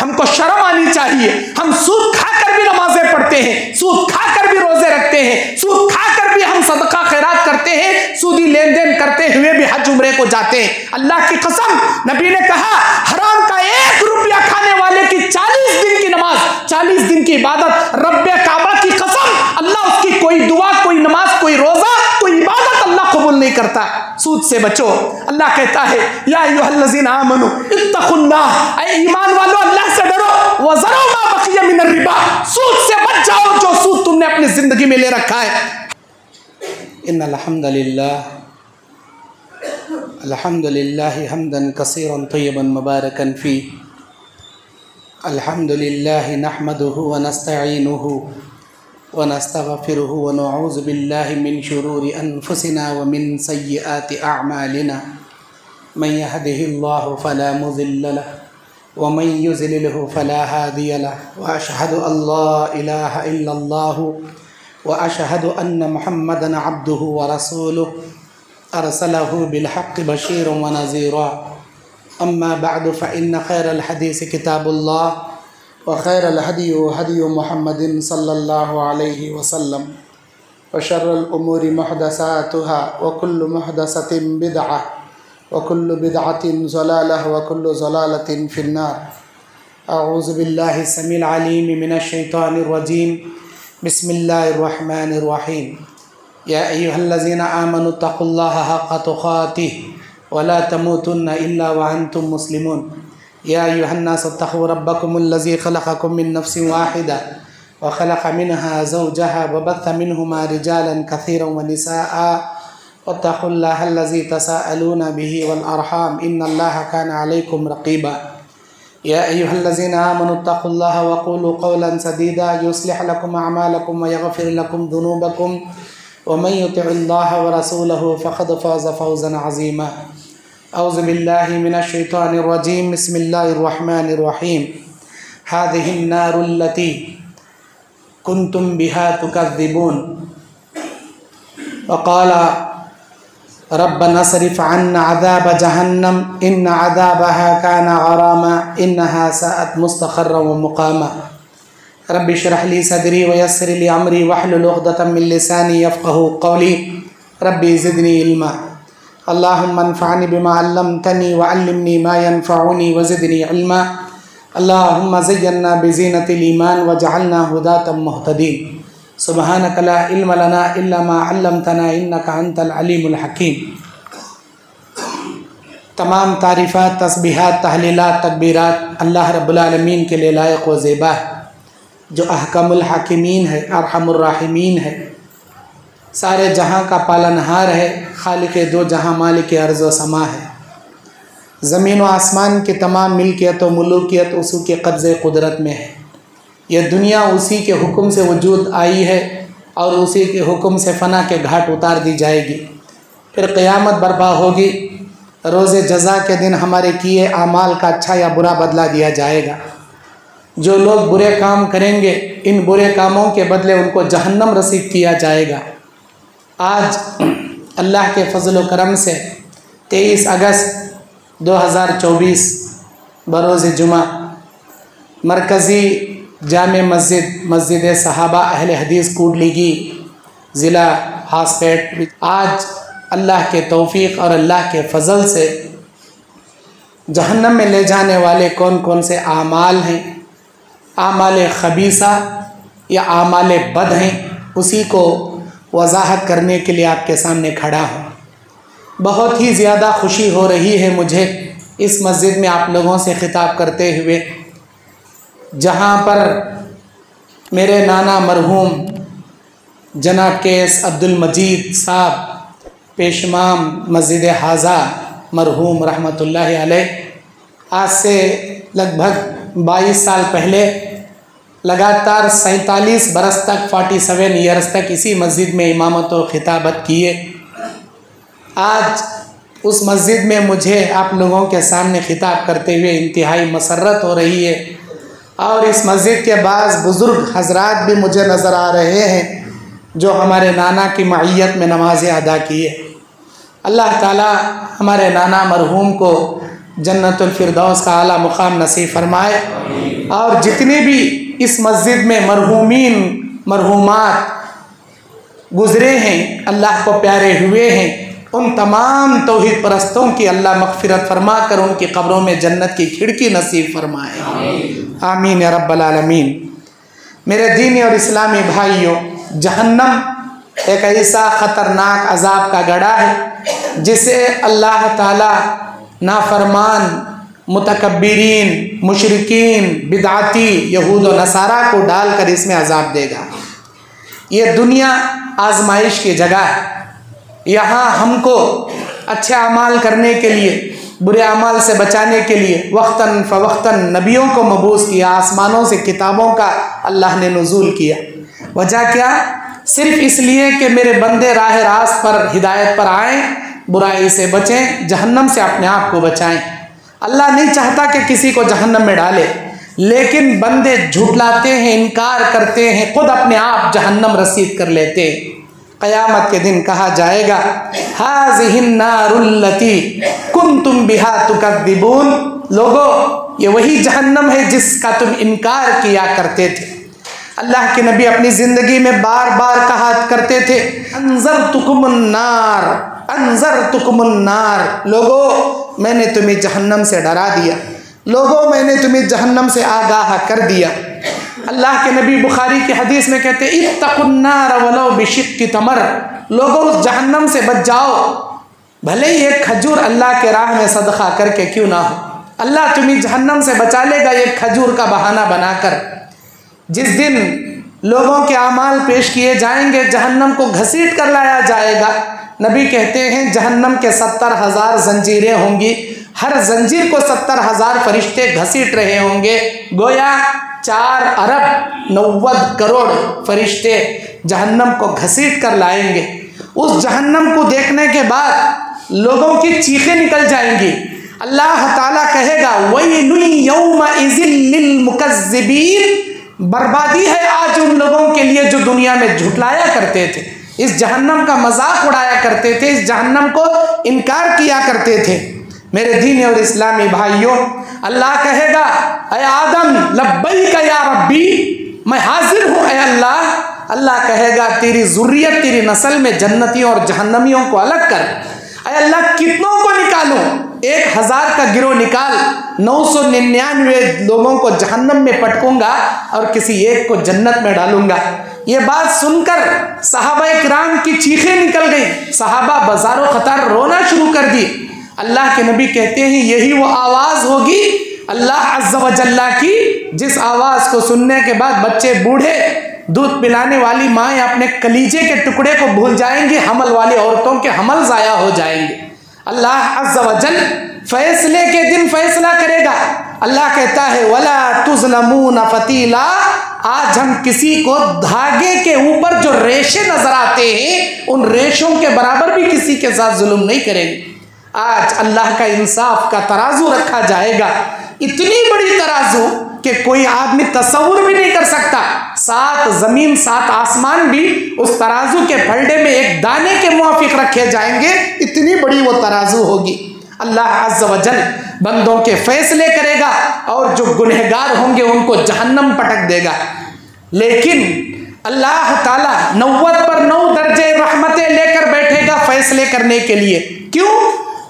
हमको शर्म आनी चाहिए। हम सूद खाकर भी नमाजें पढ़ते हैं, सूद खाकर भी रोजे रखते हैं, सूद खाकर भी हम सदका खैरात करते हैं, सूदी लेन देन करते हुए भी हज उम्रे को जाते हैं। अल्लाह की कसम, नबी ने कहा हराम का 1 रुपया खाने वाले की 40 दिन की नमाज, 40 दिन की इबादत, रब्बे काबा की कसम अल्लाह उसकी कोई दुआ, कोई नमाज, कोई रोजा, कोई इबादत अल्लाह कबूल नहीं करता। सूद से बचो। अल्लाह कहता है या अय्युहल्लज़ीना आमनू इत्तक़ुल्लाह, ऐ ईमान वालों अल्लाह से डरो, वज़रू मा बक़िया मिनर रिबा, सूद से बच जाओ जो सूद तुमने अपनी जिंदगी में ले रखा है। इन्नल हम्दुलिल्लाह हम्दन कसीरन तय्यबन मुबारकन फी, अल्हम्दुलिल्लाह नहमदुहु व नस्तईनुहु व नस्तगफिरुहु व नऊज़ु बिल्लाहि मिन शुरूरि अनफुसिना व मिन सय्यिआति अअमालिना, मन यहदिहिल्लाहु फला मुज़िल्ल लहु व मन युज़लिलहु फला हादिय लहु, व अशहदु अल्ला इलाहा इल्लल्लाहु व अशहदु अन्न मुहम्मदन अब्दुहु व रसूलुहु अरसलहु बिलहक़्क़ि बशीरन व नज़ीरा, अम्मा बअदु फ़इन्न खैरल हदीस किताबुल्लाह व खैरल हदयु हदयु मुहम्मदिन सल्लल्लाहु अलैहि वसल्लम व शर्रल उमूरि मुहदसातुहा व कुल्लु मुहदसतिन बिदअह व कुल्लु बिदअतिन ज़लालह व कुल्लु ज़लालतिन फिन्नार। अऊज़ु बिल्लाहि समील अलीम मिनश शैतानिर रजीम, बिस्मिल्लाहिर रहमानिर रहीम। या अय्युहल्लज़ीना आमनु तक़ुल्लाहा हक़्क़ तुक़ातिह व ला तमूतुन्ना इल्ला व अंतुम मुस्लिमून। या अय्युहन्नास इत्तक़ू रब्बकुमुल्लज़ी ख़लक़कुम मिन नफ़्सिन वाहिदा व ख़लक़ मिनहा ज़ौजहा व बत्थ मिनहुमा रिजालन कसीरन व निसाअ वत्तक़ुल्लाहल्लज़ी तसाअलूना बिही वल अरहाम इन्नल्लाहा काना अलैकुम रक़ीबा। या अय्युहल्लज़ीना आमनु इत्तक़ुल्लाहा व क़ूलू क़ौलन सदीदा युस्लिह लकुम अअमालकुम व यग़फ़िर लकुम ज़ुनूबकुम व मन युतिइल्लाह व रसूलहु फ़क़द फ़ाज़ फ़ौज़न अज़ीमा। औज़ु बिल्लाहि मिनश शैतानिर रजीम, बिस्मिल्लाहिर रहमानिर रहीम। हाज़िहिन नारुल्लती कुन्तुम बिहा तुकज़्ज़िबून व क़ाला रब्बना अस्रिफ़ अन्ना अज़ाब जहन्नम इन्न अज़ाबहा काना गरामा इन्नहा साअत मुस्तक़र्रन व मुक़ामा। रब्बि इश्रह ली सदरी व यस्सिर ली अमरी वहलुल उक़दतम मिन लिसानी यफ़क़हू क़ौली रब्बि ज़िदनी इल्मा। अल्लाहुम्मा अन्फ़अनी बिमा अल्लमतनी व अल्लिमनी मा यनफ़अनी व ज़िदनी इल्मा। अल्लाहुम्मा ज़य्यिन्ना बिज़ीनतिल ईमान वजअलना हुदातम मुहतदीन। सुब्हानक ला इल्म लना इल्ला मा अल्लमतना इन्नका अंतल अलीमुल हकीम। तमाम तारीफ़ात, तस्बीहात, तहलीलात, तकबीरात अल्लाह रब्बुल आलमीन के लिए लायक व ज़ेबा है, जो अहकमुल हाकिमीन है, अरहमुर राहिमीन है, सारे जहाँ का पालनहार है, खालिक़े दो जहाँ, मालिक अर्ज़ व समा है। ज़मीन व आसमान की तमाम मिल्कियत व मुलूकियत उसी के कब्ज़े कुदरत में है। यह दुनिया उसी के हुक्म से वजूद आई है और उसी के हुक्म से फ़ना के घाट उतार दी जाएगी। फिर क़यामत बर्पा होगी, रोज़े जज़ा के दिन हमारे किए आमाल का अच्छा या बुरा बदला दिया जाएगा। जो लोग बुरे काम करेंगे, इन बुरे कामों के बदले उनको जहन्नम रसीद किया जाएगा। आज अल्लाह के फ़ज़ल व करम से 23 अगस्त 2024 बरोज़ जुमा मरकज़ी जामे मस्जिद सहाबा अहले हदीस कूडलीगी ज़िला हासपेट, आज अल्लाह के तौफ़ीक़ और अल्लाह के फ़ज़ल से जहन्नम में ले जाने वाले कौन कौन से आमाल हैं, आमाल ख़बीसा या आमाल बद हैं, उसी को वज़ाहत करने के लिए आपके सामने खड़ा हूँ। बहुत ही ज़्यादा खुशी हो रही है मुझे इस मस्जिद में आप लोगों से ख़िताब करते हुए, जहाँ पर मेरे नाना मरहूम जनाब केस अब्दुल मजीद साहब पेशमाम मस्जिद हाजा मरहूम रहमतुल्लाहि अलैह आज से लगभग 22 साल पहले लगातार 47 बरस तक 47 ईयर्स तक इसी मस्जिद में इमामत व खिताबत किए। आज उस मस्जिद में मुझे आप लोगों के सामने खिताब करते हुए इंतहाई मसरत हो रही है और इस मस्जिद के बाज़ बुज़ुर्ग हजरात भी मुझे नज़र आ रहे हैं जो हमारे नाना की मईयत में नमाज़ें अदा किए। अल्लाह ताला हमारे नाना मरहूम को जन्नतुल फिरदौस का आला मुकाम नसीब फरमाए। और जितने भी इस मस्जिद में मरहूमीन मरहूमात गुज़रे हैं, अल्लाह को प्यारे हुए हैं, उन तमाम तौहीद परस्तों की अल्लाह मग़फ़िरत फरमा कर उनकी कब्रों में जन्नत की खिड़की नसीब फरमाए। आमीन या रब्बल आलमीन। मेरे दीनी और इस्लामी भाइयों, जहन्नम एक ऐसा ख़तरनाक अज़ाब का गड़ा है जिसे अल्लाह ताला नाफरमान, मुतकब्बिरीन, मुशरिकीन, बिदअती, यहूद व नसारा को डालकर इसमें अज़ाब देगा। ये दुनिया आजमाइश की जगह है। यहाँ हमको अच्छे अमाल करने के लिए, बुरे अमाल से बचाने के लिए वक्तन फ़वक्तन नबियों को मबूस किया, आसमानों से किताबों का अल्लाह ने नुज़ूल किया। वजह क्या? सिर्फ़ इसलिए कि मेरे बंदे राह रास्त पर हिदायत पर आएँ, बुराई से बचें, जहन्नम से अपने आप को बचाएं। अल्लाह नहीं चाहता कि किसी को जहन्नम में डाले, लेकिन बंदे झुठलाते हैं, इनकार करते हैं, खुद अपने आप जहन्नम रसीद कर लेते हैं। क़यामत के दिन कहा जाएगा, हाज़िहिन नारुल्लती कुन्तुम बिहा तुकज़्ज़िबून, लोगो ये वही जहन्नम है जिसका तुम इनकार किया करते थे। अल्लाह के नबी अपनी ज़िंदगी में बार बार कहा करते थे, अंज़रतुकुमुन नार, अंज़रतुकुमुन नार, लोगो मैंने तुम्हें जहन्नम से डरा दिया, लोगों मैंने तुम्हें जहन्नम से आगाह कर दिया। अल्लाह के नबी बुखारी की हदीस में कहते, इत्तकुन्नार वलो बिशिक्की तमर, लोगों जहन्नम से बच जाओ, भले ही एक खजूर अल्लाह के राह में सदका करके क्यों ना हो, अल्लाह तुम्हें जहन्नम से बचा लेगा एक खजूर का बहाना बनाकर। जिस दिन लोगों के अमाल पेश किए जाएंगे, जहन्नम को घसीट कर लाया जाएगा। नबी कहते हैं जहन्नम के 70,000 जंजीरें होंगी, हर जंजीर को 70,000 फरिश्ते घसीट रहे होंगे। गोया 4 अरब 90 करोड़ फरिश्ते जहन्नम को घसीट कर लाएंगे। उस जहन्नम को देखने के बाद लोगों की चीखें निकल जाएंगी। अल्लाह ताला कहेगा, वैलुन यौमइज़िन लिलमुकज़्ज़िबीन, बर्बादी है आज उन लोगों के लिए जो दुनिया में झुटलाया करते थे, इस जहन्नम का मजाक उड़ाया करते थे, इस जहन्नम को इनकार किया करते थे। मेरे दीनी और इस्लामी भाइयों, अल्लाह कहेगा, ऐ आदम लब्बैक या रब्बी, मैं हाजिर हूँ ऐ अल्लाह। अल्लाह कहेगा, तेरी ज़ुर्रियत, तेरी नस्ल में जन्नतियों और जहन्नमियों को अलग कर। ऐ अल्लाह कितनों को निकालूं? 1000 का गिरोह निकाल, 999 लोगों को जहन्नम में पटकूंगा और किसी एक को जन्नत में डालूंगा। ये बात सुनकर सहाबा किराम की चीखें निकल गई, सहाबा बाजारों कतार रोना शुरू कर दी। अल्लाह के नबी कहते हैं, यही वो आवाज़ होगी अल्लाह अज़्ज़ा व जल्ला की, जिस आवाज़ को सुनने के बाद बच्चे, बूढ़े, दूध पिलाने वाली माएँ अपने कलीजे के टुकड़े को भूल जाएंगी, हमल वाली औरतों के हमल ज़ाया हो जाएंगे। अल्लाह अज़्ज़ा व जल फैसले के दिन फैसला करेगा। अल्लाह कहता है, वला तुज़लमून फतीला, आज हम किसी को धागे के ऊपर जो रेशे नजर आते हैं उन रेशों के बराबर भी किसी के साथ जुल्म नहीं करेंगे। आज अल्लाह का इंसाफ का तराजू रखा जाएगा, इतनी बड़ी तराजू कि कोई आदमी तसव्वुर भी नहीं कर सकता। 7 ज़मीन 7 आसमान भी उस तराजू के फलडे में एक दाने के मुआफिक रखे जाएंगे, इतनी बड़ी वो तराजू होगी। अल्लाह अज़्ज़ा व जल बंदों के फैसले करेगा और जो गुनहगार होंगे उनको जहन्नम पटक देगा। लेकिन अल्लाह ताला 90 पर 9 दर्जे रहमतें लेकर बैठेगा फैसले करने के लिए। क्यों?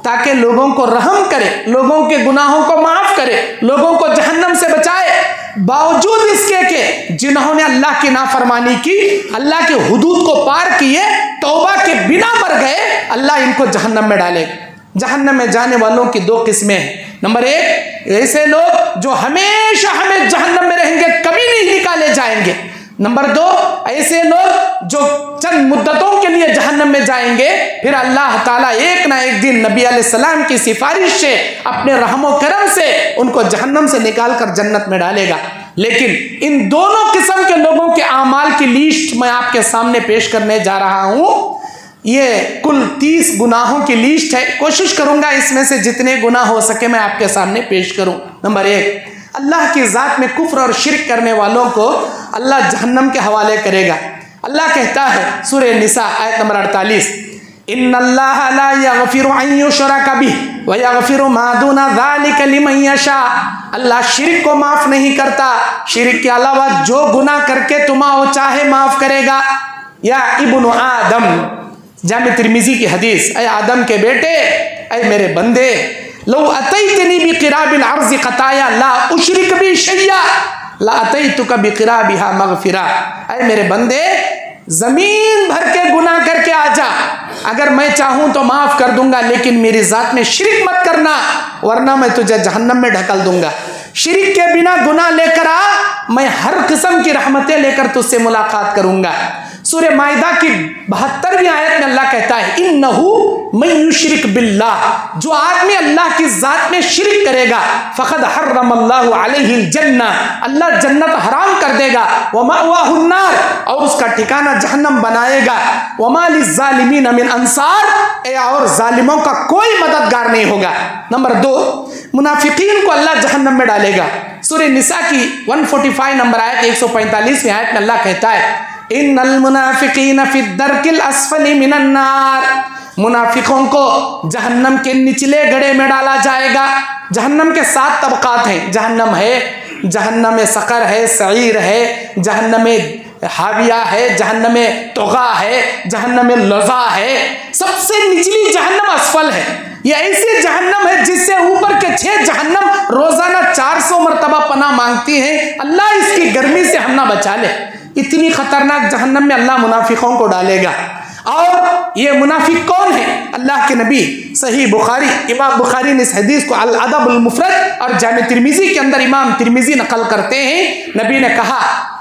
ताकि लोगों को रहम करे, लोगों के गुनाहों को माफ़ करे, लोगों को जहन्नम से बचाए। बावजूद इसके कि जिन्होंने अल्लाह की नाफरमानी की, अल्लाह के हुदूद को पार किए, तौबा के बिना मर गए, अल्लाह इनको जहन्नम में डालेगा। जहन्नम में जाने वालों की 2 किस्में हैं। नंबर 1, ऐसे लोग जो हमेशा हमें जहन्नम में रहेंगे, कभी नहीं निकाले जाएंगे। नंबर 2, ऐसे लोग जो चंद मुद्दतों के लिए जहन्नम में जाएंगे, फिर अल्लाह ताला एक ना एक दिन नबी अलैहिस्सलाम की सिफारिश से, अपने रहमो करम से उनको जहन्नम से निकाल कर जन्नत में डालेगा। लेकिन इन दोनों किस्म के लोगों के आमाल की लिस्ट मैं आपके सामने पेश करने जा रहा हूँ। ये कुल 30 गुनाहों की लिस्ट है। कोशिश करूंगा इसमें से जितने गुनाह हो सके मैं आपके सामने पेश करूं। नंबर 1, अल्लाह की ज़ात में कुफ्र और शिरक करने वालों को अल्लाह जहन्नम के हवाले करेगा। अल्लाह कहता है सूरह निसा आयत नंबर 48, इन्नल्लाह ला यगफिरु अन युशरक बिहि व यगफिरु मा दूना ज़ालिका लिमन यशा। अल्लाह शिर्क को माफ नहीं करता, शिर्क के अलावा जो गुनाह करके तुम्हें वो चाहे माफ करेगा। या इब्नु आदम, जामे तिर्मिजी की हदीस, ऐ आदम के बेटे, ऐ मेरे बंदे, लो अतैतनी बिक़िराबिल अर्ज़ि क़ताया ला उशरिक बि शैया ला अतैतुका बिक़िराबिहा मग़फ़िरा। ऐ मेरे बंदे, जमीन भर के गुनाह करके आ जा, अगर मैं चाहूं तो माफ कर दूंगा, लेकिन मेरी जात में शिर्क मत करना, वरना मैं तुझे जहन्नम में ढकल दूंगा। शिर्क के बिना गुनाह लेकर आ, मैं हर किस्म की रहमतें लेकर तुझसे मुलाकात करूंगा। सूरह माइदा की 72वीं आयत में अल्लाह कहता है, इन्नहु मन युशरिक बिल्लाह, जो आदमी अल्लाह की जात में शिर्क करेगा, फ़क़द हर्रमल्लाहु अलैहिल जन्नह, अल्लाह जन्नत हराम कर देगा, व मअवाहुन नार, और उसका ठिकाना जहन्नम बनाएगा, व मा लिज़्ज़ालिमीन मिन अंसार, और जालिमों का कोई मददगार नहीं होगा। नंबर 2, मुनाफिकीन को अल्लाह जहन्नम में डालेगा। सूरह निसा की 145 नंबर आयत 145वीं आयत में अल्लाह कहता है, इन्नल मुनाफिकीन फी दरकिल अस्फली मिनन नार, मुनाफिकों को जहन्नम के निचले गड्ढे में डाला जाएगा। जहन्नम के 7 तबकात हैं, जहन्नम है, जहन्नम में सकर है, सईर है, जहन्नम में हाविया है, जहन्नम में तोगा है, जहन्नम में लज़ा है, सबसे निचली जहन्नम असफल है। ये ऐसी जहन्नम है जिससे ऊपर के 6 जहन्नम रोजाना 400 मरतबा पनाह मांगती हैं, अल्लाह इसकी गर्मी से हम ना बचा ले। इतनी खतरनाक जहन्नम में अल्लाह मुनाफिकों को डालेगा। और ये मुनाफिक कौन है? अल्लाह के नबी सही बुखारी, इमाम बुखारी ने इस हदीस को अल अदबुल मुफरद और जामे तिर्मिजी के अंदर इमाम तिर्मिजी नकल करते हैं, नबी ने कहा,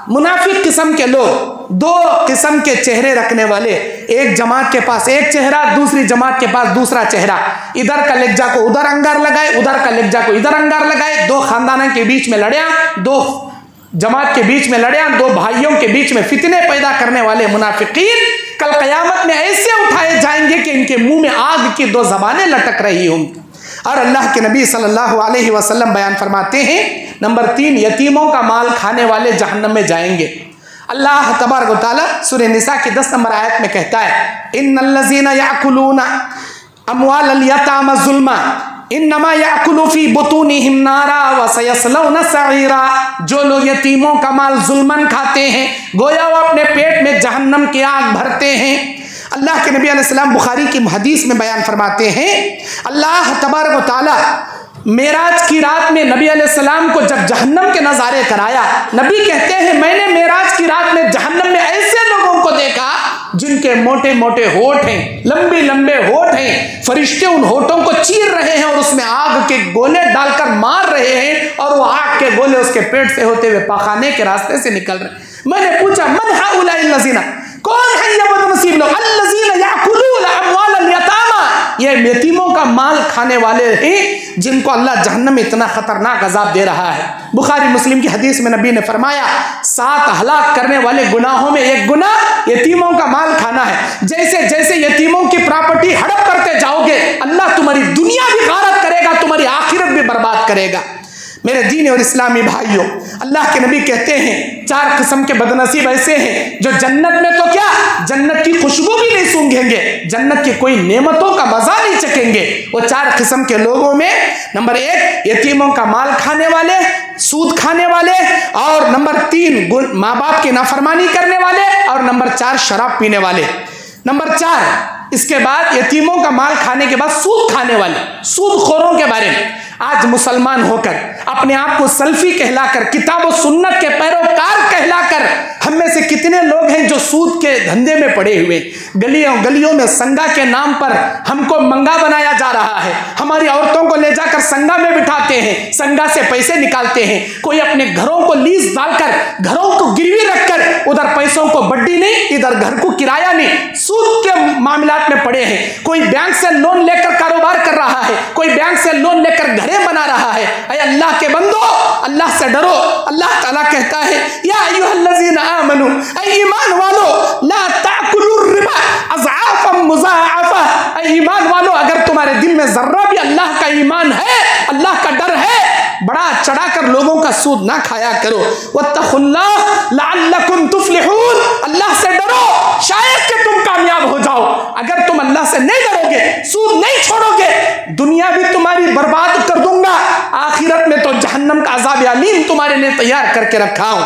मुनाफिक किस्म के लोग 2 किस्म के चेहरे रखने वाले, एक जमात के पास एक चेहरा, दूसरी जमात के पास दूसरा चेहरा, इधर का लेज्जा को उधर अंगार लगाए, उधर का लेज्जा को इधर अंगार लगाए, 2 खानदानों के बीच में लड़ियां, 2 जमात के बीच में लड़ियां, 2 भाइयों के बीच में फितने पैदा करने वाले मुनाफिकीन कल क़यामत में ऐसे उठाए जाएंगे कि इनके मुंह में आग की 2 ज़बानें लटक रही होंगी। और अल्लाह के नबी सल्लल्लाहु अलैहि वसल्लम बयान फरमाते हैं, नंबर 3, यतीमों का माल खाने वाले जहन्नम में जाएंगे। अल्लाह तबारक व तआला सूरह निसा की 10 नंबर आयत में कहता है, इन्नल्लज़ीना याकुलूना अमवालल यतामा ज़ुल्मा इन्नमा याकुलू फी बुतूनिहिम नारा व सयस्लौना सईरा। जो लोग यतीमों का माल जुल्मन खाते हैं, गोया वो अपने पेट में जहन्नम की आग भरते हैं। अल्लाह के नबी अलैहिस्सलाम बुखारी की हदीस में बयान फरमाते हैं, अल्लाह तबारक व तआला मेराज की रात में नबी अलैहिस्सलाम को जब जहन्नम के नज़ारे कराया, नबी कहते हैं, मैंने मेराज की रात में जहन्नम में ऐसे लोगों को देखा जिनके मोटे मोटे होठ हैं, लंबे लंबे होठ हैं, फरिश्ते उन होठों को चीर रहे हैं और उसमें आग के गोले डालकर मार रहे हैं, और वो आग के गोले उसके पेट से होते हुए पाखाने के रास्ते से निकल रहे हैं। मैंने पूछा, मन हाउलाइल लज़ीना, कौन है ये बदनसीब लोग? अल्लज़ीना याकुलूना अमवालल यतामा, ये यतीमों का माल खाने वाले हैं जिनको अल्लाह जहन्नम में इतना खतरनाक अजाब दे रहा है। बुखारी मुस्लिम की हदीस में नबी ने फरमाया, 7 हलाक करने वाले गुनाहों में एक गुनाह यतीमों का माल खाना है। जैसे जैसे यतीमों की प्रॉपर्टी हड़प करते जाओगे, अल्लाह तुम्हारी दुनिया भी गारत करेगा, तुम्हारी आखिरत भी बर्बाद करेगा। मेरे दीन और इस्लामी भाइयों, अल्लाह के नबी कहते हैं 4 किस्म के बदनसीब ऐसे हैं जो जन्नत में तो क्या, जन्नत की खुशबू भी नहीं सूंघेंगे, जन्नत की कोई नेमतों का मजा नहीं चखेंगे। वो 4 किस्म के लोगों में नंबर 1 यतीमों का माल खाने वाले, सूद खाने वाले, और नंबर 3 माँ बाप की नाफरमानी करने वाले, और नंबर 4 शराब पीने वाले। नंबर 4 इसके बाद यतीमों का माल खाने के बाद सूद खाने वाले, सूदखोरों के बारे में आज मुसलमान होकर अपने आप को सल्फी कहलाकर, किताब और सुन्नत के पैरोकार कहलाकर, हम में से कितने लोग हैं जो सूद के धंधे में पड़े हुए, गलियों गलियों में संगा के नाम पर हमको मंगा बनाया जा रहा है, हमारी औरतों को ले जाकर संगा में बिठाते हैं, संगा से पैसे निकालते हैं। कोई अपने घरों को लीज डालकर, घरों को गिरवी रखकर, उधर पैसों को बड्डी नहीं, इधर घर को किराया नहीं, सूद के मामलात में पड़े हैं। कोई बैंक से लोन लेकर कारोबार कर रहा है, कोई बैंक से लोन लेकर घरें बना रहा है। ऐ अल्लाह के बंदो, अल्लाह से डरो। अल्लाह ताला कहता है, या अय्युहल्लज़ीना आमनू, ऐ ईमान वालो, ला ताकुलुर रिबा अज़आफ़न मुज़ाअफ़ा। ऐ ईमान वालो, अगर तुम्हारे दिल में जर्रा भी अल्लाह का ईमान है, अल्लाह का डर है, बढ़ा चढ़ाकर लोगों का सूद ना खाया करो। वत्तकुल्लाह लअल्लकुम तुफ्लिहून, अल्लाह से डरो शायद कि तुम कामयाब हो जाओ। अगर तुम अल्लाह से नहीं डरोगे, सूद नहीं छोड़ोगे, दुनिया भी तुम्हारी बर्बाद कर दूंगा, आखिरत में तो जहन्नम का अज़ाब अलीम तुम्हारे लिए तैयार करके रखा हूं।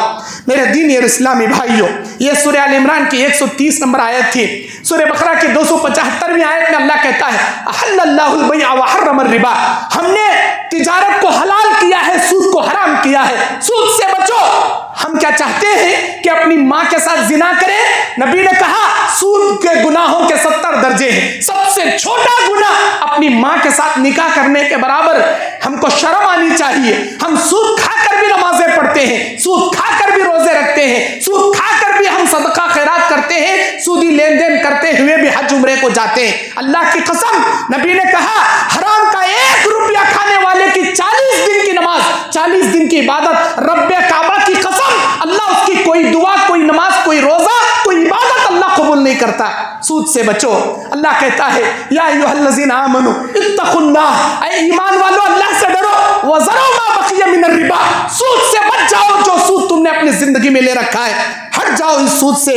मेरे दीनी और इस्लामी भाइयों, ये सूरह आल इमरान की 130 नंबर आयत थी। सूरह बकरा की 275वीं आयत में अल्लाह कहता है अहल्लल्लाहुल बैअ व हर्रमर रिबा, हमने तिजारत को हलाल किया है, सूद को हराम किया है, सूद से बचो। हम क्या चाहते हैं कि अपनी माँ के साथ जिना करें? नबी ने कहा सूद के गुनाहों के 70 दर्जे हैं, सबसे छोटा गुनाह अपनी माँ के साथ निकाह करने के बराबर। हमको शर्म आनी चाहिए। हम सूद खाकर भी नमाजें पढ़ते हैं, सूद खाकर भी रोजे रखते हैं, सूद खाकर भी हम सदका खैरात करते हैं, सूदी लेन देन करते हुए भी हज उम्रे को जाते हैं। अल्लाह की कसम, नबी ने कहा हराम का 1 रुपया खाने वाले की 40 दिन की नमाज, 40 दिन की इबादत, रब्बे काबा की कसम, अल्लाह उसकी कोई दुआ, कोई नमाज, कोई रोजा, कोई इबादत अल्लाह कबूल नहीं करता। सूद से बचो। अल्लाह कहता है या अय्युहल्लज़ीना आमनू इत्तकुल्लाह, ऐ ईमान वालों अल्लाह से डरो, वज़रू मा बक़िया मिनर रिबा, सूद से बच जाओ, जो सूद तुमने अपनी जिंदगी में ले रखा है, हट जाओ इस सूद से।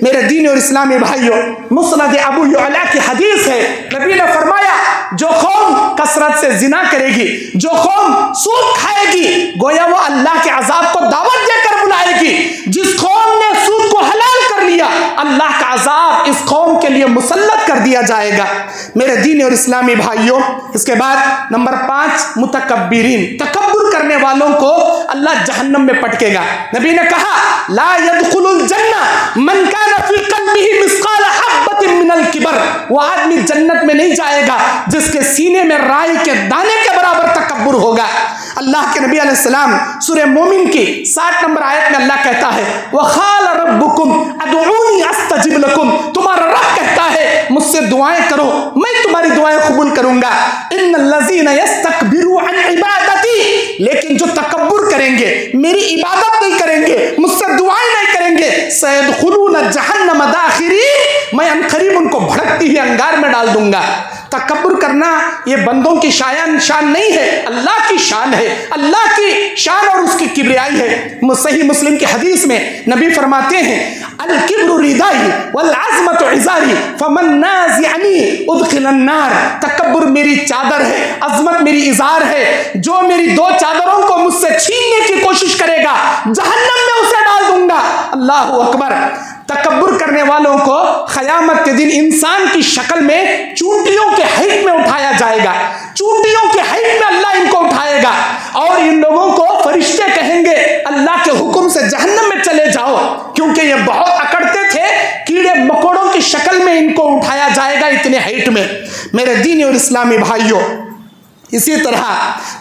मेरे दीन और इस्लामी भाइयों, मुस्नद अबू यअला की हदीस है, नबी ने फरमाया जो कौम कसरत से जिना करेगी, जो कौम सूद खाएगी, गोया वो अल्लाह के अजाब को दावत देकर बुलाएगी। जिस कौम ने सूद को हलाल कर लिया, अल्लाह का अजाब इस कौम के लिए मुसल्लत कर दिया जाएगा। मेरे दीन और इस्लामी भाइयों, इसके बाद नंबर 5, मुतकब्बिरीन, तकब्बुर करने वालों को अल्लाह जहन्नम में पटकेगा। नबी ने कहा ला यदखुलुल जन्नह मन काना फी क़ल्बिही मिस्क़ाल हब्बतिन मिनल किबर, वो आदमी जन्नत में नहीं जाएगा जिसके सीने में राई के दाने के बराबर तकब्बुर होगा। अल्लाह के नबी अलैहिस्सलाम सूरह मोमिन की 60 नंबर आयत में अल्लाह कहता है वक़ाल रब्बुकुम अदऊनी अस्तजिब लकुम, तुम्हारा रब कहता है मुझसे दुआएं करो, मैं तुम्हारी दुआएं कबूल करूंगा। इन्नल्लज़ीना यस्तकबिरू अन इबादती, लेकिन जो तकब्बुर करेंगे, मेरी इबादत नहीं करेंगे, मुझसे दुआएं नहीं करेंगे, सयदखुलून जहन्नम दाखिरीन, मैं अनकरीब उनको भड़कती हुई अंगार में डाल दूंगा। तकब्बुर करना ये बंदों की शान नहीं है, अल्लाह की शान है, अल्लाह की शान और उसकी किबरियाई है। सही मुस्लिम की हदीस में नबी फरमाते हैं अल किब्रु रिदाई वल अज़मतु इज़ारी फमन नाज़िअनी उदखिलन नार, तकब्बुर मेरी चादर है, अज़मत मेरी इज़ार है, जो मेरी 2 चादरों को मुझसे छीनने की कोशिश करेगा जहन्नम में उसे डाल दूंगा। अल्लाहु अकबर। तकब्बुर करने वालों को क़यामत के दिन इंसान की शक्ल में चूंटियों के हाइट में उठाया जाएगा, चूंटियों के हाइट में अल्लाह इनको उठाएगा और इन लोगों को फरिश्ते कहेंगे अल्लाह के हुक्म से जहन्नम में चले जाओ, क्योंकि ये बहुत अकड़ते थे, कीड़े मकोड़ों की शक्ल में इनको उठाया जाएगा इतने हाइट में। मेरे दीनी और इस्लामी भाइयों, इसी तरह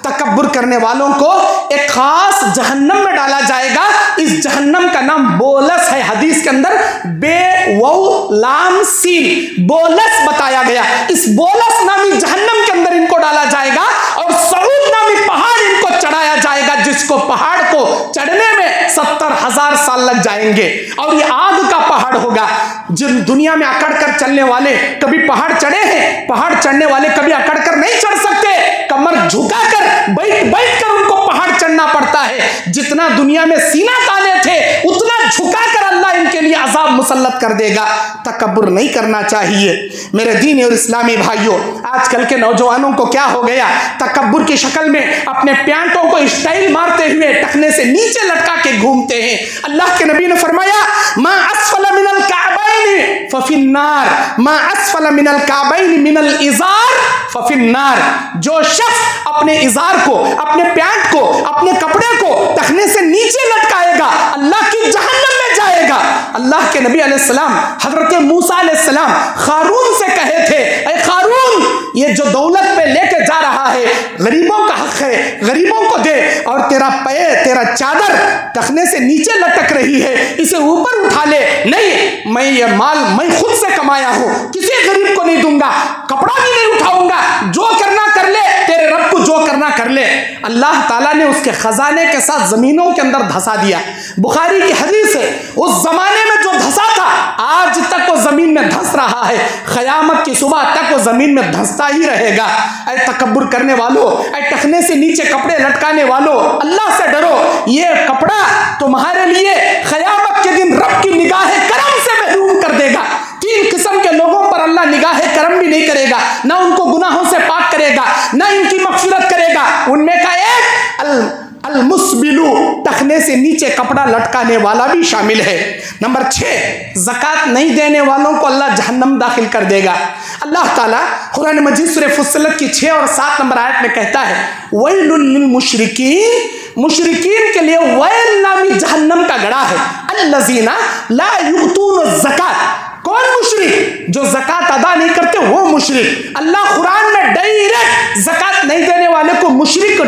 तकब्बुर करने वालों को एक खास जहन्नम में डाला जाएगा। इस जहन्नम का नाम बोलस है, हदीस के अंदर बे वाउ लाम सीन बोलस बताया गया। इस बोलस नामी जहन्नम के अंदर इनको डाला जाएगा और सऊद नामी पहाड़ इनको चढ़ाया जाएगा, जिसको पहाड़ को चढ़ने में 70,000 साल लग जाएंगे और ये आग का पहाड़ होगा। जिन दुनिया में अकड़ कर चलने वाले कभी पहाड़ चढ़े हैं, पहाड़ चढ़ने वाले कभी अकड़ कर नहीं चढ़ सकते, कमर झुकाकर बैठ कर उनको पहाड़ चढ़ना पड़ता है। जितना दुनिया में सीना ताने थे उतना झुकाकर अल्लाह इनके लिए अजाब मुसल्लत कर देगा। तकब्बुर नहीं करना चाहिए। मेरे दीन और इस्लामी भाइयों, आजकल के नौजवानों को क्या हो गया, तकब्बुर की शक्ल में अपने प्यांटों को स्टाइल मारते हुए टखने से नीचे लटका के घूमते हैं। अल्लाह के नबी ने फरमाया मा अस्फल मिनल काबैन फफिन्नार, मा अस्फल मिनल काबैन मिनल इज़ार फफिन्नार, जो शख्स अपने इज़ार को, अपने पैंट को, अपने कपड़े को टखने से नीचे लटकाएगा अल्लाह की जहन्नम में जाएगा। अल्लाह के नबी अलैहिस्सलाम हजरत मूसा अलैहिस्सलाम खारून से कहे थे ऐ खारून, ये जो दौलत पे लेके जा रहा है गरीबों का हक है, गरीबों को दे, और तेरा पैर, तेरा चादर टखने से नीचे लटक रही है, इसे ऊपर उठा ले। नहीं, मैं ये माल मैं खुद से कमाया हूं, किसी गरीब को नहीं दूंगा, कपड़ा भी नहीं उठाऊंगा, जो करना कर ले, तेरे रब को जो करना कर ले। अल्लाह ताला ने उसके खजाने के साथ जमीनों के अंदर धंसा दिया। बुखारी की हदीस है, उस जमाने में जो धंसा था आज तक वो जमीन में धंस रहा है, क़यामत की सुबह तक वो जमीन में धंसता ही रहेगा। ऐ तकब्बुर करने करने वालों, टखने से नीचे कपड़े लटकाने वालों, अल्लाह से डरो। ये कपड़ा तुम्हारे लिए क़यामत के दिन रब की निगाह करम से महरूम कर देगा। 3 किस्म के लोगों पर अल्लाह निगाह करम भी नहीं करेगा, ना उनको गुनाहों से पाक करेगा, ना इनकी मग़फ़िरत करेगा। उनमें का एक अल-मुस्बिलू, टखने से नीचे कपड़ा लटकाने वाला भी शामिल है। नंबर 6, ज़कात नहीं देने वालों को अल्लाह जहन्नम दाखिल कर देगा। अल्लाह ताला कुरान मजीद सूरह फुस्सिलत की 6 और 7 नंबर आयत में कहता है, वैलुल लिल मुशरिकीन, मुशरिकीन के लिए वैल नामी जहन्नम का गड़ा है। अल्लज़ीना ला युतून ज़कात, कौन मुशरिक? जो ज़कात अदा नहीं करते वो मुशरिक। अल्लाह कुरान में डायरेक्ट ज़कात नहीं देने वाले को मुशरिक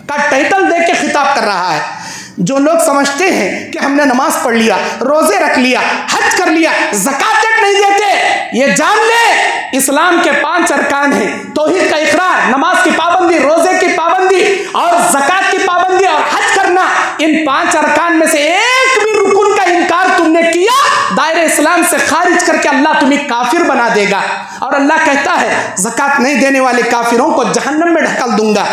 का टाइटल दे के खिताब कर रहा है। जो लोग समझते हैं कि हमने नमाज पढ़ लिया, रोजे रख लिया, हज कर लिया, ज़कात तक नहीं देते, ये जान ले इस्लाम के 5 अरकान हैं, तौहीद का इकरार, नमाज की पाबंदी, रोजे की पाबंदी और ज़कात की पाबंदी और हज करना। इन 5 अरकान में से एक भी रुकुन का इनकार तुमने किया, दायरे इस्लाम से खारिज करके अल्लाह तुम्हें काफिर बना देगा। और अल्लाह कहता है ज़कात नहीं देने वाले काफिरों को जहन्नम में ढकल दूंगा।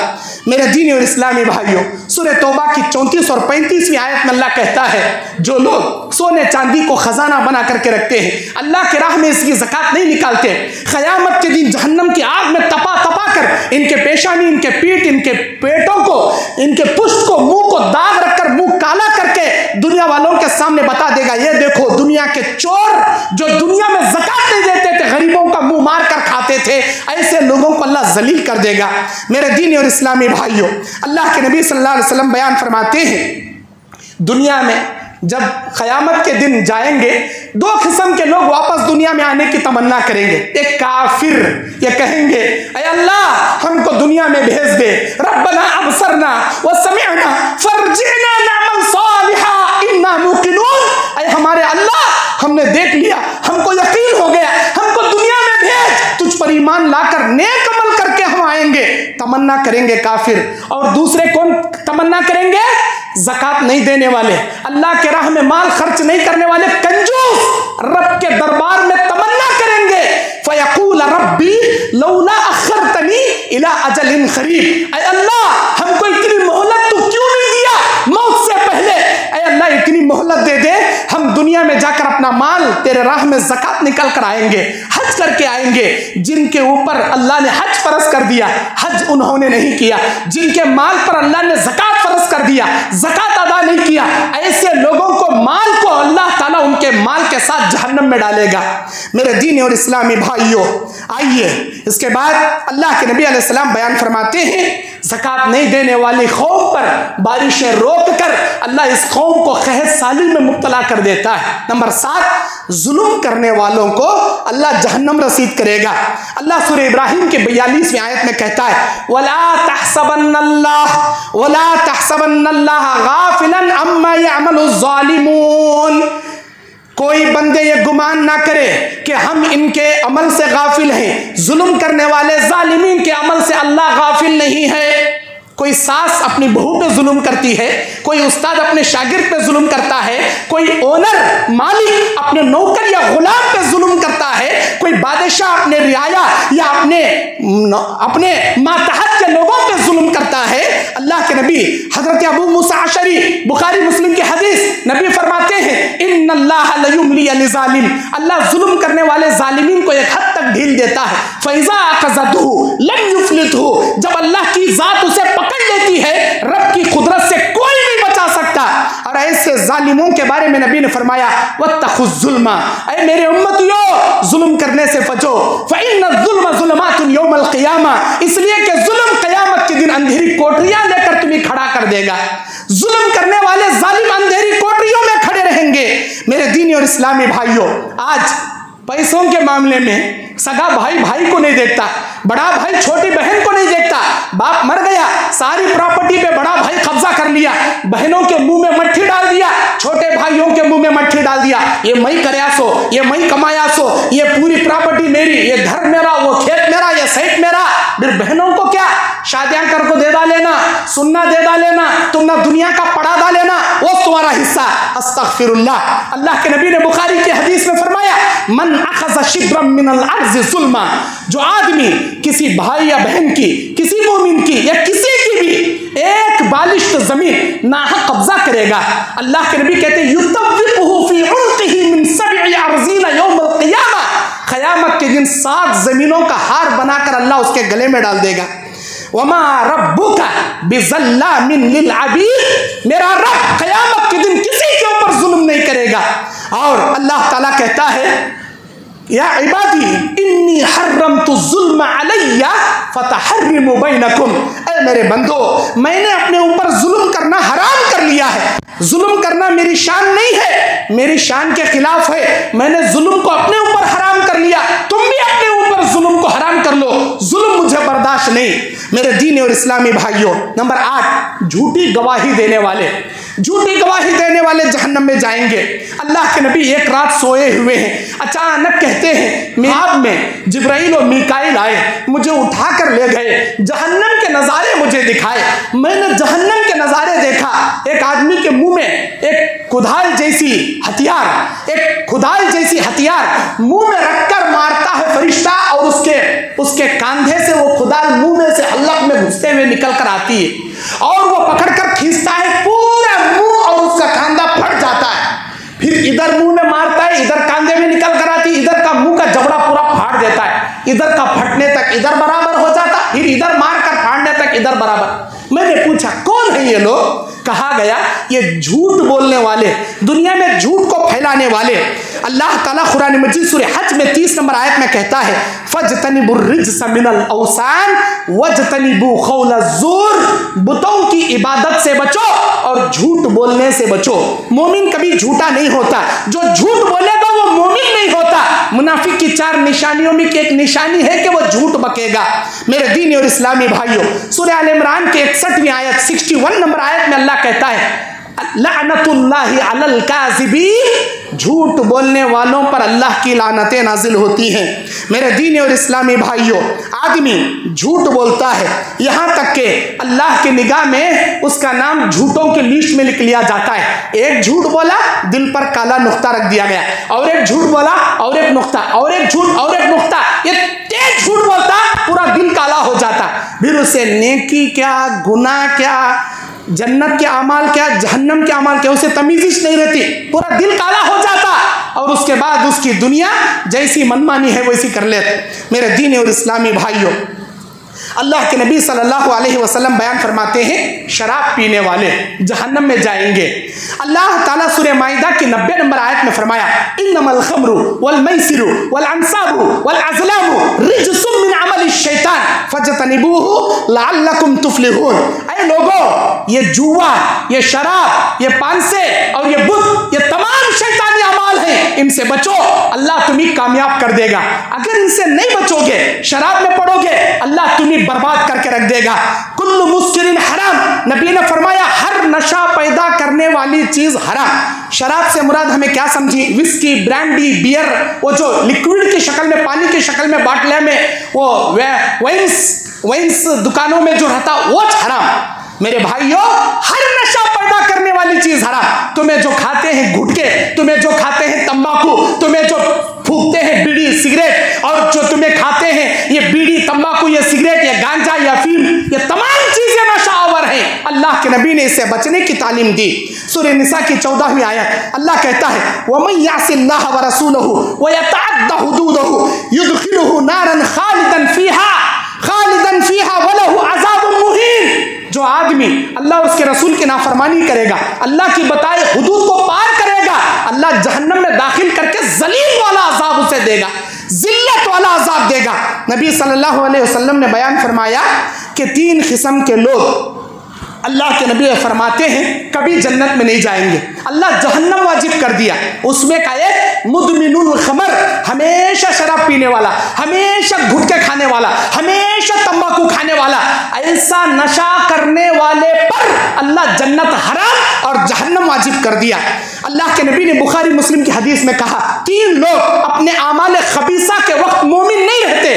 मेरे दीनी और इस्लामी भाइयों, सूरह तौबा की 34 और 35वीं आयत में अल्लाह कहता है, जो लोग सोने चांदी को खजाना बना करके रखते हैं, अल्लाह के राह में इसकी ज़कात नहीं निकालते, क़यामत के दिन जहन्नम की आग में तपा तपा कर इनके पेशानी, इनके पीठ, इनके पेटों को, इनके पुष्ट को, मुंह को दाग रखकर, मुंह काला करके दुनिया वालों के सामने बता देगा, ये देखो दुनिया के चोर जो दुनिया में ज़कात नहीं देते थे, गरीबों का मुंह मार कर खाते थे, ऐसे लोगों को अल्लाह जलील कर देगा। मेरे दीनी और इस्लामी भाइयों, अल्लाह के नबी सल्लल्लाहु अलैहि वसल्लम बयान फरमाते हैं, दुनिया में जब क़यामत के दिन जाएंगे, 2 किस्म के लोग वापस दुनिया में आने की तमन्ना करेंगे। एक काफिर, ये कहेंगे, ऐ अल्लाह हमको दुनिया में भेज दे, रब्बना अबसरना व समिअना फरजिअना नअमल सालिहा इन्ना मुकिनून, ऐ हमारे अल्लाह हमने देख लिया, हमको यकीन हो गया, हमको दुनिया में भेज, तुझ पर ईमान लाकर नेक अमल करके हम आएंगे, तमन्ना करेंगे काफिर। और दूसरे कौन तमन्ना करेंगे? ज़कात नहीं देने वाले, अल्लाह के राह में माल खर्च नहीं करने वाले कंजूस, रब के दरबार में तमन्ना करेंगे, फयक़ूल रब्बी लौला अख़रतनी इला अजलिन क़रीब, ऐ अल्लाह हमको इतनी मोहलत तू क्यों नहीं दिया मौत से पहले, ऐ अल्लाह इतनी मोहलत दे दे, हम दुनिया में जाकर अपना माल तेरे राह में ज़कात निकल कर आएंगे, हज करके आएंगे। जिनके ऊपर अल्लाह ने हज फर्ज कर दिया, हज उन्होंने नहीं किया, जिनके माल पर अल्लाह ने ज़कात फर्ज कर दिया, ज़कात अदा नहीं किया, ऐसे लोगों को माल को अल्लाह ताला उनके माल के साथ जहन्नम में डालेगा। मेरे दीनी और इस्लामी भाइयों, आइए इसके बाद अल्लाह के नबी अलैहिस्सलाम बयान फरमाते हैं, ज़कात नहीं देने वाली कौम पर बारिशें रोक कर अल्लाह इस कौम को क़हत साली में मुब्तला कर देता है। नंबर 7, जुल्म करने वालों को अल्लाह जहन्नम रसीद करेगा। अल्लाह सूरह इब्राहिम के 42वीं आयत में कहता है, वला तहसबन्नल्लाह गाफिलन अम्मा यअमलु ज़ालिमून, कोई बंदे ये गुमान ना करे कि हम इनके अमल से गाफिल हैं। जुल्म करने वाले जालिमीन के अमल से अल्लाह गाफिल नहीं है। कोई सास अपनी बहू पे जुल्म करती है, कोई उस्ताद अपने शागिर्द पे जुल्म करता है, कोई ओनर मालिक अपने नौकर या गुलाम पे जुल्म करता है, कोई बादशाह अपने रियाया या अपने मातहत के लोगों पे जुल्म करता है। अल्लाह के नबी हजरत अबू मूसा अशरी, बुखारी मुस्लिम की हदीस, नबी फरमाते हैं, इन्नल्लाह लयुमली लिज़ालिम, अल्लाह जुल्म करने वाले जालिमीन को एक हद तक ढील देता है। फैज़ा अख़ज़तहु लम युफ़्लितहु, जब अल्लाह की ज़ात उसे पकड़ लेती है, रब की कुदरत से कोई नहीं बचा सकता। और ऐसे जालिमों के बारे में नबी ने फरमाया, वत्तखुज़्ज़ुल्मा, ऐ मेरे उम्मतियों जुल्म करने से बचो, फ़इन्नज़्ज़ुल्म ज़ुलमातुन यौमल क़ियामा, इसलिए कि जुल्म क़यामत के दिन अंधेरी कोठरियां लेकर तुम्हें खड़ा कर देगा। जुल्म करने वाले जालिम अंधेरी कोठरियों में खड़े रहेंगे। मेरे दीनी और इस्लामी भाइयों, आज पैसों के मामले में सगा भाई भाई को नहीं देखता, बड़ा भाई छोटी बहन को नहीं देखता, बाप मर गया, सारी प्रॉपर्टी पे बड़ा भाई कब्जा कर लिया, बहनों के मुंह में मट्ठी डाल दिया, छोटे भाइयों के मुंह में मट्ठी डाल दिया, ये मैं करया सो, ये मैं कमाया सो, ये पूरी प्रॉपर्टी मेरी, ये घर मेरा, वो खेत मेरा, ये सेट मेरा। फिर बहनों को क्या शादियां कर को दे डालेना, सुन्ना दे डालेना, तुम ना दुनिया का पड़ा डालेना, वो तुम्हारा हिस्सा अस्तगफिरुल्लाह। अल्लाह के नबी ने बुखारी की हदीस में फरमाया, मन अखज़ शिब्रम मिनल अर्ज़ ज़ुल्मा, जो आदमी किसी भाई या बहन की, किसी मोमिन की या किसी की भी एक बालिश्त जमीन नाहक कब्जा करेगा, अल्लाह के नबी कहते हैं युतव्विक़ुहु फ़ी उन्क़िही मिन सब'i अर्ज़ीना यौमल क़ियामा, क़यामत के दिन 7 जमीनों का हार बनाकर अल्लाह उसके गले में डाल देगा। वमा रब्बुका बिज़ल्लामिन लिल अबीद, मेरा रब क़यामत के दिन किसी के ऊपर जुल्म नहीं करेगा। और अल्लाह ताला कहता है, या इबादी इन्नी हर्रमतु ज़ुल्म अलैया फतहर्रिमु बैनकुम, ऐ मेरे बंदो मैंने अपने ऊपर जुल्म करना हराम कर लिया है। जुल्म करना मेरी शान नहीं है, मेरी शान के खिलाफ है। मैंने जुल्म को अपने ऊपर हराम कर लिया, तुम भी अपने ऊपर जुल्म को हराम कर लो। जुल्म मुझे बर्दाश्त नहीं। मेरे दीन और इस्लामी भाइयों, नंबर 8, झूठी गवाही देने वाले। झूठी गवाही देने वाले जहन्नम में जाएंगे। अल्लाह के नबी एक रात सोए हुए हैं, अचानक कहते हैं ख्वाब में जिब्राइल और मीकाइल आए, मुझे उठाकर ले गए, जहन्नम के नज़ारे मुझे दिखाए। मैंने जहन्नम के नज़ारे देखा, एक आदमी के मुंह में एक कुदाल जैसी हथियार मुंह में रखकर मारता है फरिश्ता, और उसके कंधे से वो कुदाल मुंह में से हलक में घुसते हुए निकल कर आती है, और वो पकड़कर खींचता है पूरा मुंह, और उसका कंधा फट जाता है। फिर इधर मुंह में मारता है, इधर कंधे में निकल कर आती, इधर का मुंह का जबड़ा पूरा फाड़ देता है, इधर का फटने तक इधर बराबर हो जाता, फिर इधर मार कर फाड़ने तक इधर बराबर। मैंने पूछा कौन है ये लोग? कहा गया ये झूठ बोलने वाले, दुनिया में झूठ को फैलाने वाले। अल्लाह ताला कुरान मजीद सूरह हज में 30 नंबर आयत में कहता है, फजतनिबुर रिज्स मिनल औसान वजतनिबु क़ौल ज़ूर, बुतों की इबादत से बचो और झूठ बोलने से बचो। मोमिन कभी झूठा नहीं होता, जो झूठ बोलेगा वो मोमिन नहीं होता। मुनाफिक की 4 निशानियों में की एक निशानी है कि वो झूठ बकेगा। मेरे दीन और इस्लामी भाइयों, सूरह आल इमरान के 61वीं आयत 61 नंबर आयत में अल्लाह कहता है, लअनतुल्लाहि अलल काज़िबीन, झूठ बोलने वालों पर अल्लाह की लानतें नाजिल होती हैं। मेरे दीन और इस्लामी भाइयों, आदमी झूठ बोलता है, यहाँ तक कि अल्लाह की निगाह में उसका नाम झूठों की लिस्ट में लिख लिया जाता है। एक झूठ बोला, दिल पर काला नुक्ता रख दिया गया, और एक झूठ बोला और एक नुक्ता, और एक झूठ और एक नुक्ता, ये तेज झूठ बोलता, पूरा दिल काला हो जाता। फिर उसे नेकी क्या, गुनाह क्या, जन्नत के अमाल क्या, जहन्नम के अमाल क्या, उसे तमीज़ नहीं रहती, पूरा दिल काला हो जाता, और उसके बाद उसकी दुनिया जैसी मनमानी है वैसी कर लेते। मेरे दीन और इस्लामी भाइयों, अल्लाह के नबी सल्लल्लाहु अलैहि वसल्लम बयान फरमाते हैं, शराब पीने वाले जहन्नम में जाएंगे। अल्लाह ताला सूरह माइदा की 90 नंबर आयत में फरमाया, इन्नमल खम्रु वल मैसिरु वल अंसाबु वल अज़लामु रिज्सुम मिन अमलि शैतान फजतनिबूहु लअल्लकुम तुफ्लिहून। ऐ लोगों, ये जुआ, ये शराब, ये पांसे और ये बुत, ये तमाम शैतानी अमाल हैं, इनसे बचो, अल्लाह तुम्हें कामयाब कर देगा। अगर इनसे नहीं बचोगे, शराब में पड़ोगे, अल्लाह तुम्हें बर्बाद करके रख देगा। कुल्लु मुस्किरिन हराम, नबी ने फरमाया हर नशा पैदा करने वाली चीज हराम। शराब से मुराद हमें क्या समझी? विस्की, ब्रांडी, बियर, वो जो लिक्विड की शक्ल में, पानी की शक्ल में बाटले में, वो वाइन्स दुकानों में जो रहता वो हराम। मेरे भाइयों, हर नशा पैदा करने वाली चीज हराम। तुम्हें जो खाते हैं गुटके, तुम्हें जो खाते हैं तंबाकू, तुम्हें जो फूकते हैं बीड़ी सिगरेट, और जो तुम्हें खाते हैं ये बीड़ी तंबाकू, ये सिगरेट, ये गांजा, या अफीम, ये तमाम चीजें नशावर हैं। अल्लाह के नबी ने इससे बचने की तालीम दी। सूरह निसा की 14वीं आयत अल्लाह कहता है, वमन यासिल्लाह व रसूलहु व यतअद्दा हुदूदहु युदखिलहु नारन खालिदन फीहा व लहु अज़ाबुन मुहीन। जो आदमी अल्लाह और उसके रसूल की नाफरमानी करेगा, अल्लाह की बताए हुदूद को पार करेगा, अल्लाह जहन्नम में दाखिल करके जलील वाला अजाब उसे देगा, जिल्लत वाला अजाब देगा। नबी सल्लल्लाहु अलैहि वसल्लम ने बयान फरमाया कि 3 किस्म के लोग अल्लाह के नबी फरमाते हैं कभी जन्नत में नहीं जाएंगे। अल्लाह जहन्नम वाजिब कर दिया, उसमें का एक मुदमिनुल खमर, हमेशा शराब पीने वाला, हमेशा गुटखे खाने वाला, हमेशा तंबाकू खाने वाला, ऐसा नशा करने वाले पर अल्लाह जन्नत हराम और जहन्नम वाजिब कर दिया। अल्लाह के नबी ने बुखारी मुस्लिम की हदीस में कहा, 3 लोग अपने आमाल खबीसा के वक्त मोमिन नहीं रहते।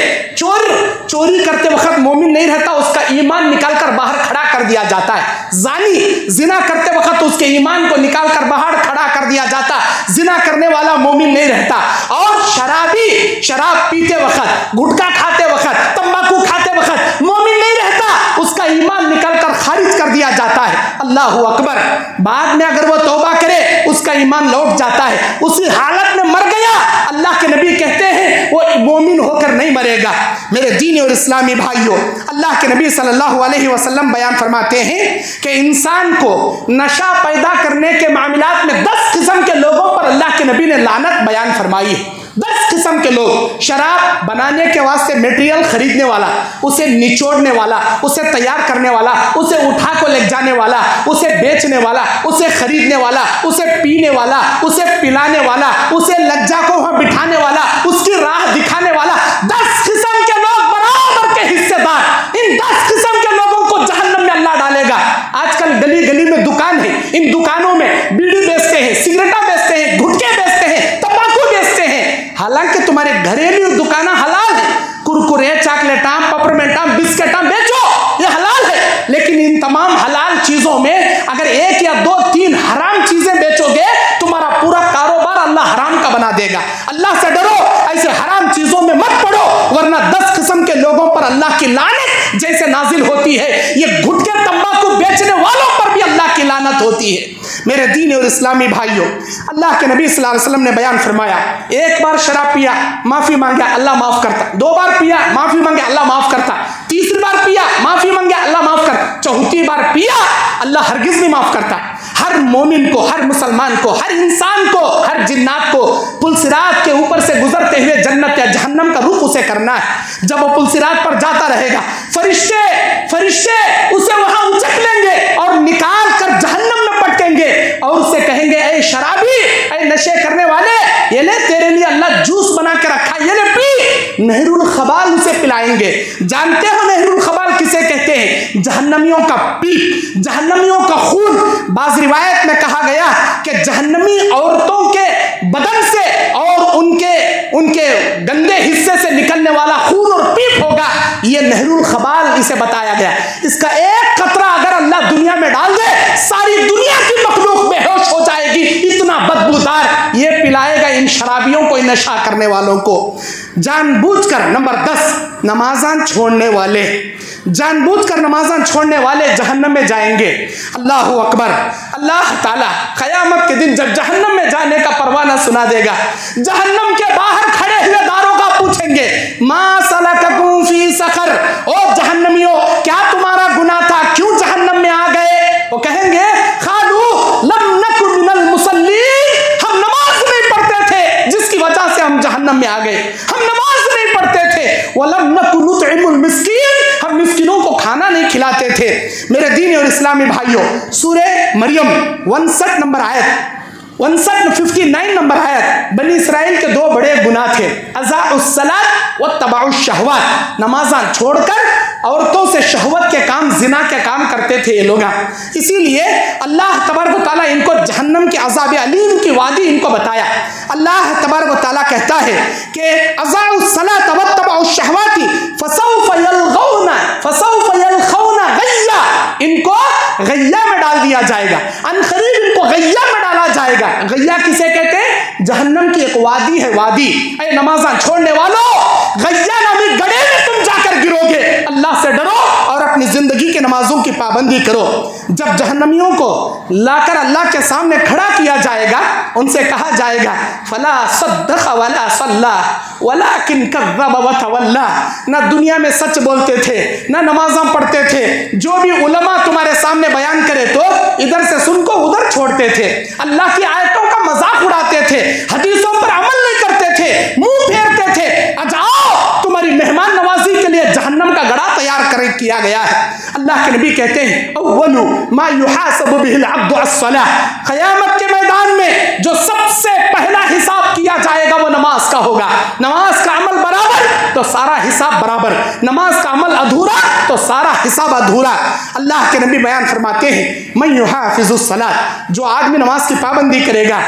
चोरी करते वक्त मोमिन नहीं रहता, उसका ईमान निकालकर बाहर खड़ा कर दिया जाता है। जानी जिना करते वक्त उसके ईमान को निकालकर बाहर खड़ा कर दिया जाता, जिना करने वाला मोमिन नहीं रहता। और शराबी शराब पीते वक्त, गुटखा खाते वक्त, तंबाकू खाते वक्त मोमिन नहीं रहता, उसका ईमान निकालकर खारिज कर दिया जाता है। अल्लाह अकबर। बाद में अगर वो तौबा करे उसका ईमान लौट जाता है, उसी हालत में मर गया, अल्लाह के नबी कहते हैं वो मोमिन होकर नहीं मरेगा। मेरे दीन और इस्लामी भाइयों, अल्लाह के नबी सल्लल्लाहु अलैहि वसल्लम बयान फरमाते हैं कि इंसान को नशा पैदा करने के मामलात में 10 किस्म के लोगों पर अल्लाह के नबी ने लानत बयान फरमाई है। 10 किस्म के लोग, शराब बनाने के वास्ते मटेरियल खरीदने वाला, उसे निचोड़ने वाला, उसे तैयार करने वाला, उसे उठा को ले जाने वाला, उसे बेचने वाला, उसे खरीदने वाला, उसे पीने वाला, उसे पिलाने वाला, उसे लज्जा को वहां बिठाने वाला, उसकी राह दिखाने वाला, 10 किस्म के लोग बराबर के हिस्सेदार। इन 10 किस्म के लोगों को जहन्नम में अल्लाह डालेगा। आजकल गली गली में दुकान है, इन दुकानों में बीड़ी बेचते हैं, सिगरेटा बेचते हैं, गुटखे बेचते हैं, तंबाकू बेचते हैं। हालांकि तुम्हारे घरेलू दुकान हलाल है, कुरकुरे, चॉकलेटाम, पपरमेंटाम, बिस्किटाम बेचो, ये हलाल है। लेकिन इन तमाम हलाल चीजों में अगर 1 या 2 3 हराम चीजें बेचोगे, तुम्हारा पूरा कारोबार अल्लाह हराम का बना देगा। अल्लाह से डरो, ऐसे हराम चीजों में मत पड़ो, वरना 10 किस्म के लोगों पर अल्लाह की लानत जैसे नाजिल होती है, ये गुटखे तंबाकू बेचने वालों पर भी अल्लाह की लानत होती है। मेरे दीन और इस्लामी भाइयों, अल्लाह के नबी सल्लल्लाहु अलैहि वसल्लम ने बयान फरमाया, एक बार शराब पिया, माफी मांगा, अल्लाह माफ करता। 2 बार पिया, माफी मांगे, अल्लाह माफ करता। 3री बार पिया, माफी मांगे, अल्लाह माफ करता। 4थी बार पिया, अल्लाह हरगिज नहीं माफ करता। हर मोमिन को, हर मुसलमान को, हर इंसान को, हर जिन्नात को पुलसिरात के ऊपर से गुजरते हुए जन्नत या जहन्नम का रुख उसे करना है। जब वो पुलसिरात पर जाता रहेगा, फरिश्ते उसे वहां उचक लेंगे और निकाल कर जहन्नम में पटकेंगे और उससे कहेंगे, ऐ शराबी, ऐ नशे करने वाले, ये ले तेरे लिए अल्लाह जूस बना के रखा, ये ले पी। नहरुल खबाल उसे पिलाएंगे। जानते हो नहरुल खबाल किसे कहते हैं? जहन्नमियों का पीप, जहन्नमियों का खून। बाज़ रिवायत में कहा गया कि जहन्नमी औरतों के बदन से और उनके गंदे हिस्से से निकलने वाला खून और पीप होगा, ये नहरुल खबाल इसे बताया गया। इसका एक कतरा अगर अल्लाह दुनिया में डाल दे, सारी दुनिया की मखलूक बेहोश हो जाएगी, इतना बदबूदार ये पिलाएगा इन शराबियों को, इन नशा करने वालों को। जानबूझकर, नंबर 10, नमाज़ान छोड़ने वाले, जानबूझकर नमाज़ान छोड़ने वाले जहन्नम में जाएंगे। अल्लाह अकबर। अल्लाह ताला क़यामत के दिन जब जहन्नम में जाने का परवाना सुना देगा, जहन्नम के बाहर खड़े हुए दारोगा पूछेंगे, मा सलककुम फी सक़र, ओ जहन्नमियों, क्या तुम्हारा गुनाह था, क्यों जहन्नम में आ गए? वो कहेंगे, खालू लम नकु मिनल मुसल्लीन, हम नमाज नहीं पढ़ते थे, जिसकी वजह से हम जहन्नम में आ गए। हम नमाज नहीं पढ़ते थे, वलम नकु नुतइमुल मिस्कीन, हम मिस्किनों को खाना नहीं खिलाते थे। मेरे दीन और इस्लामी भाइयों, सूरह मरियम 59 नंबर आयत, 59 नंबर आयत, बनी इसराइल के 2 बड़े गुनाह थे, अज़ाउस सलात व तबाउश शहवात, नमाज़ान छोड़कर औरतों से शहवत के काम, जिना के काम करते थे ये लोग। इसीलिए अल्लाह तबारक व तआला इनको जहन्नम के अज़ाब अलीम की वादी इनको बताया। अल्लाह तबारक व तआला कहता है कि अज़ाउस सलात व तबाउश शहवाती फसौफ यलखौना गय्या, इनको गय्या में डाल दिया जाएगा, अनकरीब इनको गय्या में डाला जाएगा। गय्या किसे कहते हैं? जहन्नम की एक वादी है, वादी। ऐ नमाज़ान छोड़ने वालों, गय्या नामी गड्ढे में तुम जाकर गिरोगे। अल्लाह से डरो और अपनी जिंदगी के नमाजों की पाबंदी करो। जब जहन्नमियों को लाकर अल्लाह के सामने खड़ा किया जाएगा, उनसे कहा जाएगा, फला सद्दक़ वला सल्ला वलाकिन कज़्ज़ब व तवल्ला, ना दुनिया में सच बोलते थे, ना नमाज़ां पढ़ते थे, जो भी उलमा तुम्हारे सामने बयान करे तो इधर से सुन को उधर छोड़ते थे, अल्लाह की आयतों का मजाक उड़ाते थे, हदीसों पर अमल नहीं करते थे, मुंह फेरते थे। अजाओ, तुम्हारी मेहमान नवाजी के लिए जहन्नम का गड़ा तैयार किया गया है। अल्लाह के नबी कहते हैं, अव्वलु मा युहासबु बिहिल अब्दु अस्सलाह, क़यामत के मैदान में जो सबसे पहला हिसाब किया जाएगा वो नमाज का होगा। नमाज का अमल बराबर तो सारा हिसाब बराबर, नमाज का अमल अधूरा तो सारा हिसाब अधूरा। अल्लाह के नबी बयान फरमाते हैं, मन युहाफिजुस सलात, जो आदमी नमाज की पाबंदी करेगा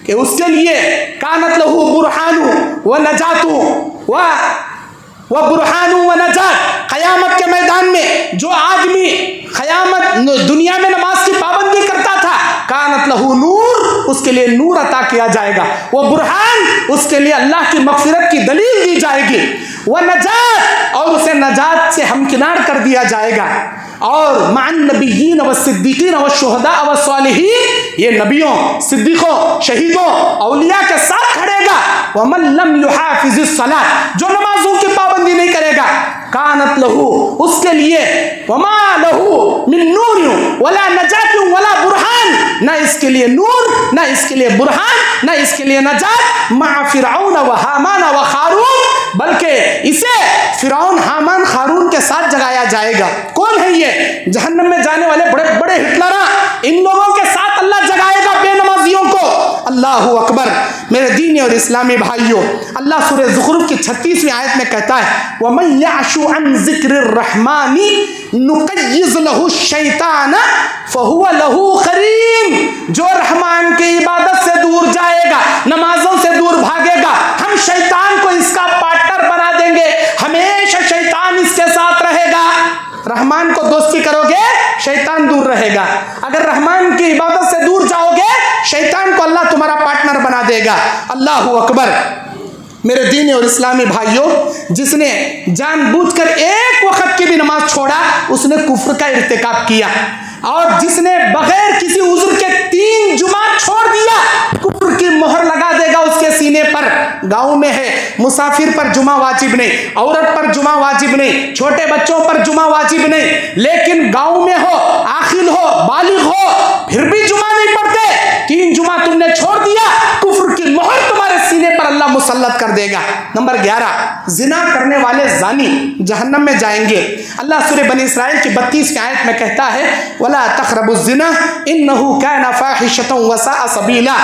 कि उसके लिए कानत लहू बुरहानु व नजातु व व बुरहान व नजात। क़यामत के मैदान में जो आदमी क़यामत दुनिया में नमाज की पाबंदी करता था, कानत लहू नूर, उसके लिए नूर अता किया जाएगा। वो बुरहान, उसके लिए अल्लाह की मग़फ़िरत की दलील दी जाएगी। वह नजात, और उसे नजात से हमकिनार कर दिया जाएगा। और मान नबीयीन व सिद्दीकीन व शुहदा व सालिहीन, ये नबियों, सिद्दीकों, शहीदों, औलिया के साथ खड़ेगा। व मन लम युहाफिज़िस सलात, जो नमाजों की पाबंदी नहीं करेगा, कानत लहू, उसके लिए वमा लहू मिन नूर वला नजात वला बुरहान, ना इसके लिए नूर, ना इसके लिए बुरहान, ना इसके लिए नजात, मा फिरऔन व हामान व खारून, बल्कि इसे फिरौन, हामान, खारून के साथ जगाया जाएगा। कौन है ये? जहन्नम में जाने वाले बड़े बड़े हिटलरा, इन लोगों के साथ अल्लाह जगाएगा बेनमाजियों को। अल्लाहु अकबर। मेरे दीनी और इस्लामी भाइयों, अल्लाह सूरह ज़ुख़रुफ़ की 36वीं आयत में कहता है, वमन यअशु अन ज़िक्रिर रहमानी नुक़य्यिज़ लहु शैतान फ़हुव लहु क़रीन, जो रहमान की इबादत से दूर जाएगा, नमाजों से दूर भागेगा, हम शैतान को इसका पार्टनर बना देंगे, हमेशा शैतान इसके साथ रहेगा। रहमान को दोस्ती करोगे, शैतान दूर रहेगा। अगर रहमान की इबादत से दूर जाओगे, शैतान को अल्लाह तुम्हारा पार्टनर बना देगा। अल्लाहु अकबर। मेरे दीनी और इस्लामी भाइयों, जिसने जानबूझकर एक वक्त की भी नमाज छोड़ा, उसने कुफ्र का इर्तिकाब किया। और जिसने बगैर किसी उज़्र के 3 जुमा छोड़ दिया, कुफ्र की मोहर लगा देगा उसके सीने पर। गांव में है, मुसाफिर पर जुमा वाजिब नहीं, औरत पर जुमा वाजिब नहीं, छोटे बच्चों पर जुमा वाजिब नहीं, लेकिन गांव में हो, आखिल हो, बालिग हो, फिर भी जुमा नहीं पढ़ते, 3 जुमा तुमने छोड़ दिया, कुफ्र की मोहर तुम्हारे सीने पर अल्लाह मुसल्लत कर देगा। नंबर 11, जिना करने वाले जानी जहन्नम में जाएंगे। अल्लाह सूरह बनी इसराइल की 32 की आयत में कहता है, वला तक़रबुज़ ज़िना इन्नहु काना फ़ाहिशतन व साअ सबीला,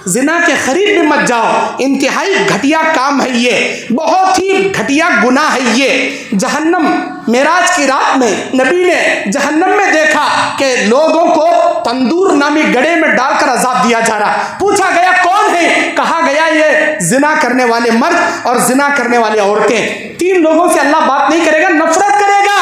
जिना के करीब भी मत जाओ, इंतहाई घटिया काम है ये, बहुत ही घटिया गुनाह है ये। जहन्नम, मेराज की रात में नबी ने जहन्नम में देखा कि लोगों को तंदूर नामी गड़े में डालकर अजाब दिया जा रहा। पूछा गया कौन है? कहा गया ये जिना करने वाले मर्द और जिना करने वाली औरतें। 3 लोगों से अल्लाह बात नहीं करेगा, नफरत करेगा।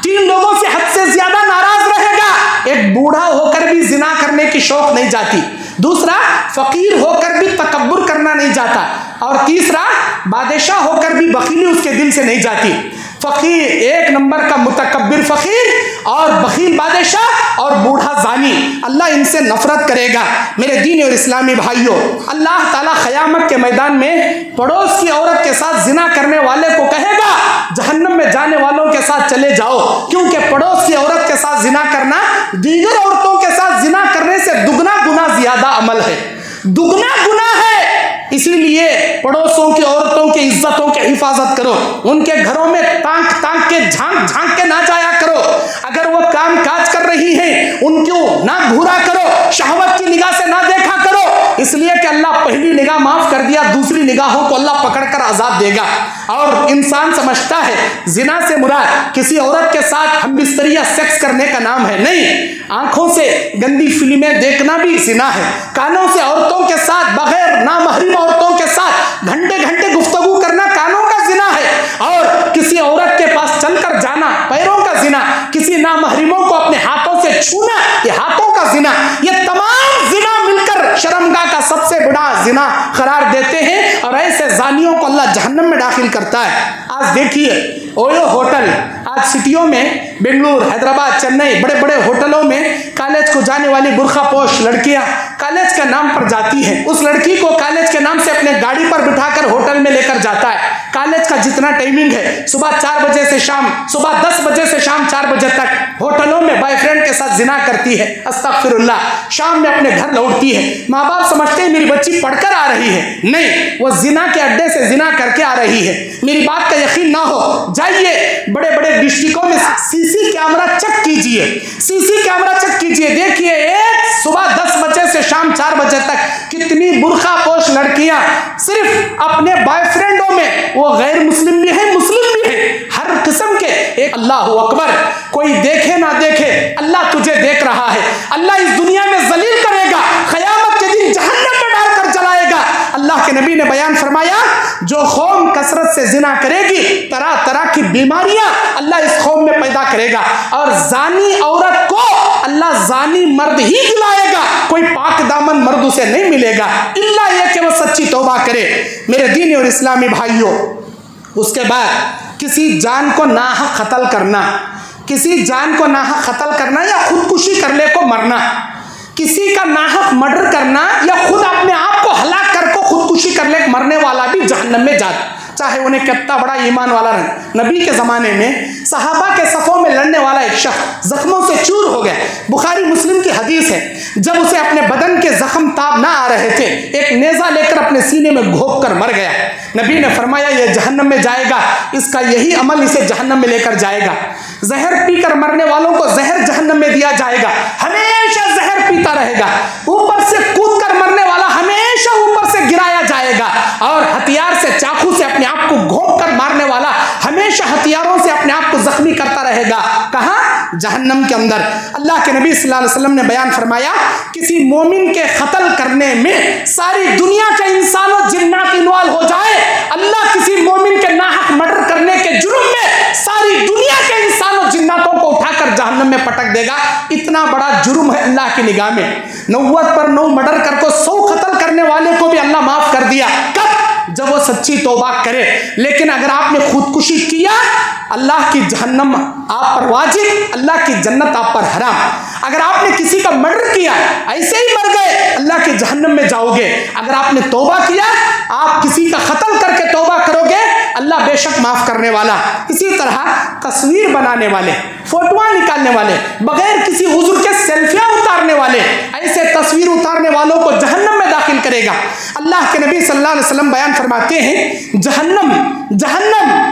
3 लोगों से हद से ज्यादा नाराज रहेगा। एक बूढ़ा होकर भी जिना करने की शौक नहीं जाती, दूसरा फकीर होकर भी तकब्बुर करना नहीं जाता, और तीसरा बादशाह होकर भी बखीली उसके दिल से नहीं जाती। फकीर, 1 नंबर का मुतकब्बिर फकीर, और बखील बादशाह, और बूढ़ा जानी, अल्लाह इनसे नफरत करेगा। मेरे दीनी और इस्लामी भाइयों, अल्लाह ताला क़यामत के मैदान में पड़ोस की औरत के साथ जिना करने वाले को कहेगा, जहन्नम में जाने वालों के साथ चले जाओ, क्योंकि पड़ोस की औरत के साथ जिना करना दीगर औरतों के साथ जिना करने से दुगना गुना ज्यादा अमल है, दुगना गुना है। इसीलिए पड़ोसों की औरतों की इज्जतों की हिफाजत करो, उनके घरों में ताक ताक के झांक झांक के ना जाया करो। अगर वो काम काज कर रही हैं, उनको ना घूरा करो, शहवत की निगाह से ना देखा करो, इसलिए कि अल्लाह पहली निगाह माफ कर दिया, दूसरी निगाहों को अल्लाह पकड़कर आजाद देगा। और इंसान समझता है जिना से मुराद किसी औरत के साथ हमबिस्तरी या सेक्स करने का नाम है, नहीं। आंखों से गंदी फिल्में देखना भी जिना है, कानों से औरतों के साथ, बगैर नामहरीम औरतों के साथ घंटे घंटे गुफ्तगू करना कानों का जिना है, और किसी औरत के पास चलकर जाना पैरों का जिना, किसी नामहरीमों को अपने हाथों से छूना ये हाथों का जिना। ये तमाम जिना मिलकर शर्मगाह का सबसे बड़ा जिना करार देते हैं, और ऐसे जानियों को अल्लाह जहन्नम में दाखिल करता है। आज देखिए ओयो होटल, आज सिटियों में बेंगलुरु, हैदराबाद, चेन्नई, बड़े बड़े होटलों में कॉलेज को जाने वाली बुर्खा पोश लड़कियां कॉलेज के नाम पर जाती हैं। उस लड़की को कॉलेज के नाम से अपने गाड़ी पर बिठाकर होटल में लेकर जाता है। कॉलेज का जितना टाइमिंग है, सुबह 4 बजे से शाम, सुबह 10 बजे से शाम 4 बजे तक होटलों में बॉयफ्रेंड के साथ जिना करती है। अस्तगफिरुल्लाह। शाम में अपने घर लौटती है। माँ बाप समझते हैं मेरी बच्ची पढ़कर आ रही है, नहीं, वो जिना के अड्डे से जिना करके आ रही है। मेरी बात का यकीन ना हो, जाइए बड़े बड़े डिस्ट्रिक्टों में सीसी कैमरा चेक कीजिए, सीसी कैमरा चेक कीजिए, देखिए एक सुबह 10 बजे से शाम 4 बजे तक कितनी बुर्खा पोश लड़कियां सिर्फ अपने बॉयफ्रेंडों में, वो गैर मुस्लिम भी है, मुस्लिम भी है, हर किस्म के। एक अल्लाह अकबर, कोई देखे ना देखे, अल्लाह तुझे देख रहा है। अल्लाह इस दुनिया में जलील करेगा, क़यामत के दिन जहन्नम में डालकर जलाएगा। अल्लाह के नबी ने बयान फरमाया, जो कौम कसरत से जिना करेगी, तरा तरह की बीमारियां अल्लाह इस कौम में पैदा करेगा, और जानी औरत को अल्लाह जानी मर्द ही दिलाएगा, कोई पाक दामन मर्द उसे नहीं मिलेगा इल्ला ये कि वह सच्ची तौबा करे। मेरे दीनी और इस्लामी भाइयों, उसके बाद किसी जान को नाहक कत्ल करना, किसी जान को नाहक कत्ल करना या खुदकुशी करने को मरना, किसी का नाहक मर्डर करना या खुद अपने आप को हलाक कर को खुदकुशी करने मरने वाला भी जहन्नम में जाता, चाहे उन्हें कितना बड़ा ईमान वाला रहे। नबी के ज़माने में सहाबा के सफ़ों में लड़ने वाला एक शख्स ज़ख्मों से चूर हो गया। बुखारी मुस्लिम की हदीस है, जब उसे अपने बदन के ज़ख्म ताब ना आ रहे थे, एक नेज़ा लेकर अपने सीने में घोंप कर मर गया। नबी ने फरमाया यह जहन्नम में जाएगा, इसका यही अमल इसे जहन्नम में लेकर जाएगा। जहर पीकर मरने वालों को जहर जहन्नम में दिया जाएगा, हमेशा जहर पीता रहेगा। ऊपर से कूद कर मरने वाला हमेशा ऊपर से गिराया जाएगा, और हथियार से चाकू से अपने आप को घोंप कर मारने वाला हमेशा हथियारों से अपने आप को जख्मी करता रहेगा। कहाँ? जहन्नम के अंदर। अल्लाह के नबी सल्लल्लाहु अलैहि वसल्लम ने बयान फरमाया, किसी मोमिन के कत्ल करने में सारी दुनिया के इंसानों जिन्नात इन्वॉल्व हो जाए, अल्लाह किसी मोमिन के नाहक मर्डर करने के जुर्म में सारी दुनिया के इंसानों जिन्नातों को उठाकर जहन्नम में पटक देगा। इतना बड़ा जुर्म है अल्लाह की निगाह में। 90 पर 9 मर्डर कर को 100 कत्ल करने वाले को भी अल्लाह माफ कर दिया। कब? जब वो सच्ची तौबा करे। लेकिन अगर आपने खुदकुशी किया, अल्लाह की जहन्नम आप पर वाजिब, अल्लाह की जन्नत आप पर हराम। अगर आपने किसी का मर्डर किया, ऐसे ही मर गए, अल्लाह के जहन्नम में जाओगे। अगर आपने तौबा किया, आप किसी का कत्ल करके तौबा करोगे, अल्लाह बेशक माफ करने वाला। इसी तरह तस्वीर बनाने वाले, फोटोआं निकालने वाले, बगैर किसी उज़्र के सेल्फियां उतारने वाले, ऐसे तस्वीर उतारने वालों को जहन्नम में दाखिल करेगा। अल्लाह के नबी सल्लल्लाहु अलैहि वसल्लम बयान फरमाते हैं, जहन्नम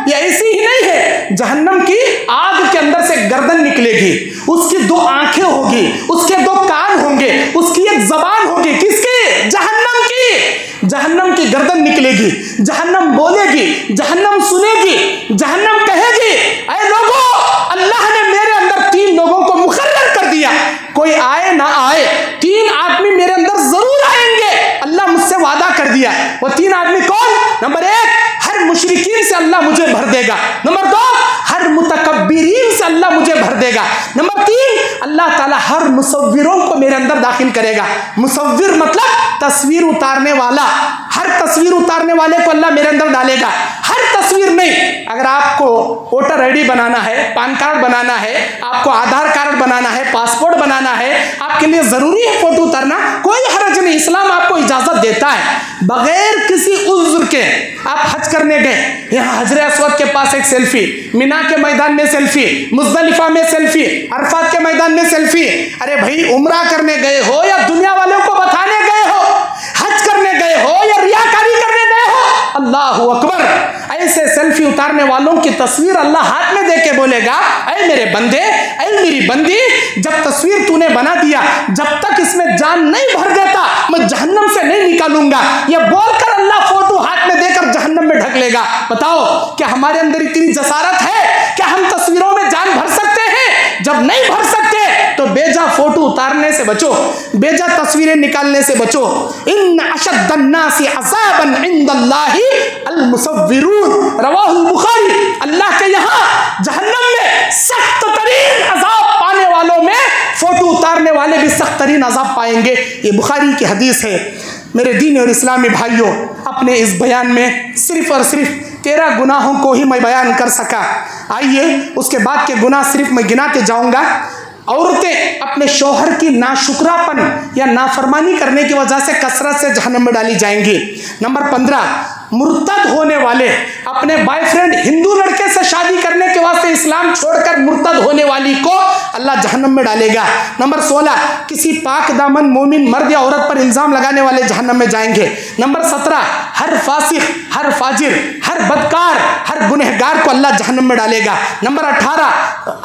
ये ऐसी ही नहीं है, जहन्नम की आग के अंदर से गर्दन निकलेगी, उसकी 2 आंखें होगी, उसके 2 कान होंगे, उसकी एक जबान होगी। किसकी? जहन्नम की। जहन्नम की गर्दन निकलेगी, जहन्नम बोलेगी, जहन्नम सुनेगी, जहन्नम कहेगी, ऐ लोगों, अल्लाह ने मेरे अंदर 3 लोगों को मुकर्रर कर दिया, कोई आए ना आए, 3 आदमी मेरे अंदर जरूर आएंगे, अल्लाह मुझसे वादा कर दिया। वो 3 आदमी कौन? नंबर 1, हर मुशरिकीन से अल्लाह मुझे भर देगा। नंबर 2, हर मुतकब्बिरीन से अल्लाह मुझे भर देगा। नंबर 3, अल्लाह ताला हर मुसव्विरों को मेरे अंदर दाखिल करेगा। मुसव्विर मतलब तस्वीर उतारने वाला, हर तस्वीर उतारने वाले को अल्लाह मेरे अंदर डालेगा। हर तस्वीर नहीं, अगर आपको वोटर आईडी बनाना है, पान कार्ड बनाना है, आपको आधार कार्ड बनाना है, पासपोर्ट बनाना है, आपके लिए जरूरी है फोटो उतारना, कोई हर्ज नहीं, इस्लाम आपको इजाजत देता है। बगैर किसी उज़्र के आप हज करने गए, यहाँ हजरे अस्वद के पास एक सेल्फी, मिना के मैदान में सेल्फी, मुज़दलिफा में सेल्फी, अरफात के मैदान में सेल्फी। अरे भाई, उम्रा करने गए हो या दुनिया वालों को बताने गए हो, हज करने गए हो या रियाकारी करने गए हो, अल्लाहु अकबर। ऐसे सेल्फी उतारने वालों की तस्वीर अल्लाह हाथ में देके बोलेगा, ऐ मेरे बंदे, ऐ मेरी बंदी, जब तस्वीर तूने बना दिया, जब तक इसमें जान नहीं भर देता, मैं जहन्नम से नहीं निकालूंगा। यह बोलकर अल्लाह फोटो हाथ में देकर जहन्नम में ढक लेगा। बताओ, क्या हमारे अंदर इतनी जसारत है? क्या हम तस्वीरों में जान भर सकते हैं? जब नहीं भर सकते तो बेजा फोटो उतारने से बचो, बेजा तस्वीरें निकालने से बचो। इन्न अशद्दन्नासी अज़ाबन इंदल्लाहि अल-मुसव्विरून, रवाहुल बुखारी। अल्लाह के यहाँ जहन्नम में सख्त तरीन अजाब पाने वालों में फोटो उतारने वाले भी सख्त तरीन अजाब पाएंगे। ये बुखारी की हदीस है। मेरे दीन और इस्लामी भाइयों, अपने इस बयान में सिर्फ और सिर्फ 13 गुनाहों को ही मैं बयान कर सका। आइए, उसके बाद के गुनाह सिर्फ मैं गिनाते जाऊंगा। औरतें अपने शौहर की नाशुक्रापन या नाफरमानी करने की वजह से कसरत से जहन्नम में डाली जाएंगी। नंबर 15, मुर्तद होने वाले, अपने बॉयफ्रेंड हिंदू लड़के से शादी करने के वास्ते इस्लाम छोड़कर मुर्तद होने वाली को अल्लाह जहन्नम में डालेगा। नंबर 16, किसी पाक दामन मोमिन मर्द या औरत पर इल्ज़ाम लगाने वाले जहन्नम में जाएंगे। नंबर 17, हर फासिक, हर फाजिर, हर बदकार, हर गुनहगार को अल्लाह जहन्नम में डालेगा। नंबर 18,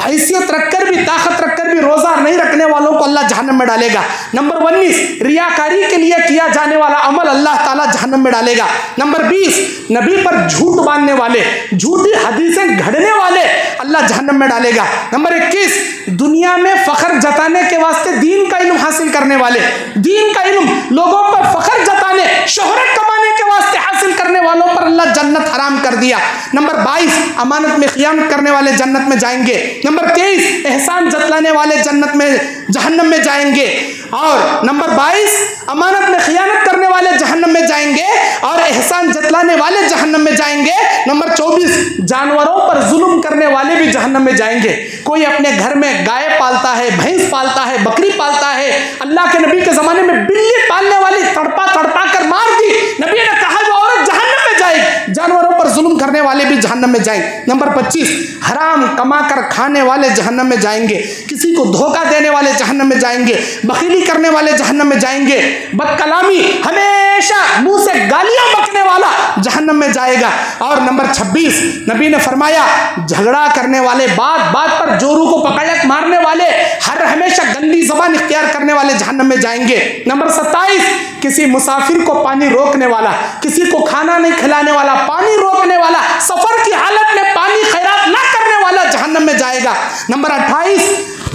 हैसियत रखकर भी, ताकत रखकर भी रोज़ा नहीं रखने वालों को अल्लाह जहन्नम में डालेगा। नंबर 19, रियाकारी के लिए किया जाने वाला अमल अल्लाह ताला जहन्नम में डालेगा। नंबर 20, नबी पर झूठ बांधने वाले, झूठी हदीसें घड़ने वाले अल्लाह जहन्नम में डालेगा। नंबर 21, दुनिया में फख्र जताने के वास्ते दीन का इल्म हासिल करने वाले, दीन का इल्म लोगों पर फख्र जताने, शोहरत कमाने के वास्ते हासिल करने वालों पर अल्लाह जन्नत हराम कर दिया। नंबर 22, अमानत में खियानत करने वाले जन्नत में जाएंगे। नंबर 23, एहसान जतलाने वाले जन्नत में जहन्नम में जाएंगे। और नंबर 22, अमानत में खियानत करने वाले जहन्नम में जाएंगे और एहसान जतलाने वाले जहन्नम में जाएंगे। नंबर 24, जानवरों पर जुल्म करने वाले भी जहन्नम में जाएंगे। कोई अपने घर में गाय पालता है, भैंस पालता है, बकरी पालता है, अल्लाह के नबी के ज़माने में बिल्ली पालने वाली तड़पा तड़पा कर मार दी, नबी ने कहा वो औरत जहन्नम में जाएगी। जानवरों पर जुल्म करने वाले भी जहन्नम में जाएंगे। नंबर 25, हराम कमा कर खाने वाले जहन्नम में जाएंगे। किसी को धोखा देने वाले जहन्नम में जाएंगे। बखीली करने वाले जहन्नम में जाएंगे। बदकलामी, हमेशा मुंह से गालियां बकने वाला जहन्नम में जाएगा। और नंबर 26, नबी ने फरमाया झगड़ा करने वाले, बात बात पर जोरू को पकड़ मारने वाले, हर हमेशा गंदी जबान इख्तियार करने वाले जहन्नम में जाएंगे। नंबर 27, किसी मुसाफिर को पानी रोकने वाला, किसी को खाना नहीं खिलाने वाला, पानी रोकने वाला, सफर की हालत में पानी खैरात ना करने वाला जहन्नम में जाएगा। नंबर 28,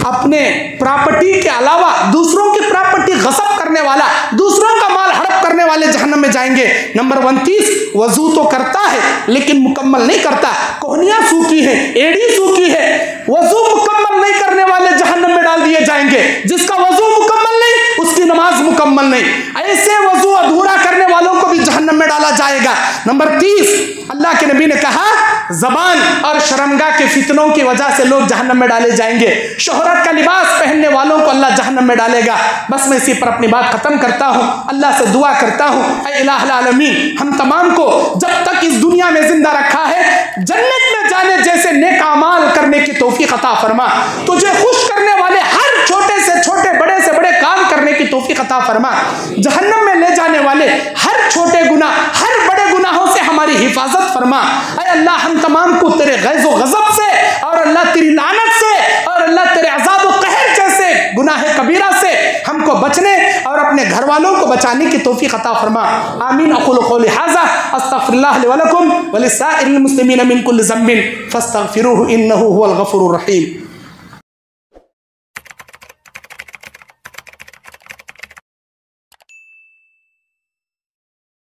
अपने प्रॉपर्टी के अलावा दूसरों की प्रॉपर्टी गसब करने वाला, दूसरों का माल हड़प करने वाले जहन्नम में जाएंगे। नंबर 29, वजू तो करता है लेकिन मुकम्मल नहीं करता, कोहनियां सूखी है, एड़ी सूखी है, वजू मुकम्मल नहीं करने वाले जहन्नम में डाल दिए जाएंगे। जिसका वजू मुकम्मल नहीं, उसकी नमाज मुकम्मल नहीं, ऐसे वजू अधूरा करने वालों को भी जहन्नम में डाला जाएगा। नंबर 30, अल्लाह के नबी ने कहा जबान और शर्मगाह के फितनों की वजह से लोग जहन्नम में डाले जाएंगे। शोहरत का लिबास पहनने वालों को अल्लाह जहन्नम में डालेगा। बस मैं इसी पर अपनी बात खत्म करता हूँ। अल्लाह से दुआ करता हूँ, ऐ इलाहुल आलमीन हम तमाम को जब तक इस दुनिया में जिंदा रखा है जन्नत में जाने जैसे नेक अमाल करने की तौफीक अता फरमा। तुझे खुश करने वाले हर छोटे से छोटे, बड़े से बड़े काम करने की तौफीक अता फरमा। जहन्नम में ले जाने वाले हर छोटे गुनाह, हर बड़े गुनाहों से हमारी हिफाजत फरमा। ऐ अल्लाह हम तमाम को तेरे गैज़ो गज़ब से और अल्लाह तेरी लानत से और अल्लाह तेरे अज़ाब व कहर जैसे गुनाह कबीरा से हमको बचने और अपने घर वालों को बचाने की तौफीक अता फरमा। आमीन। अक़ूलु क़ौली हाज़ा अस्तग़फ़िरुल्लाह ली व लकुम व लिस्साइरिल मुस्लिमीन मिन कुल्लि ज़ंबिन फ़स्तग़फ़िरूहु इन्नहु हुवल गफ़ूरुर रहीम।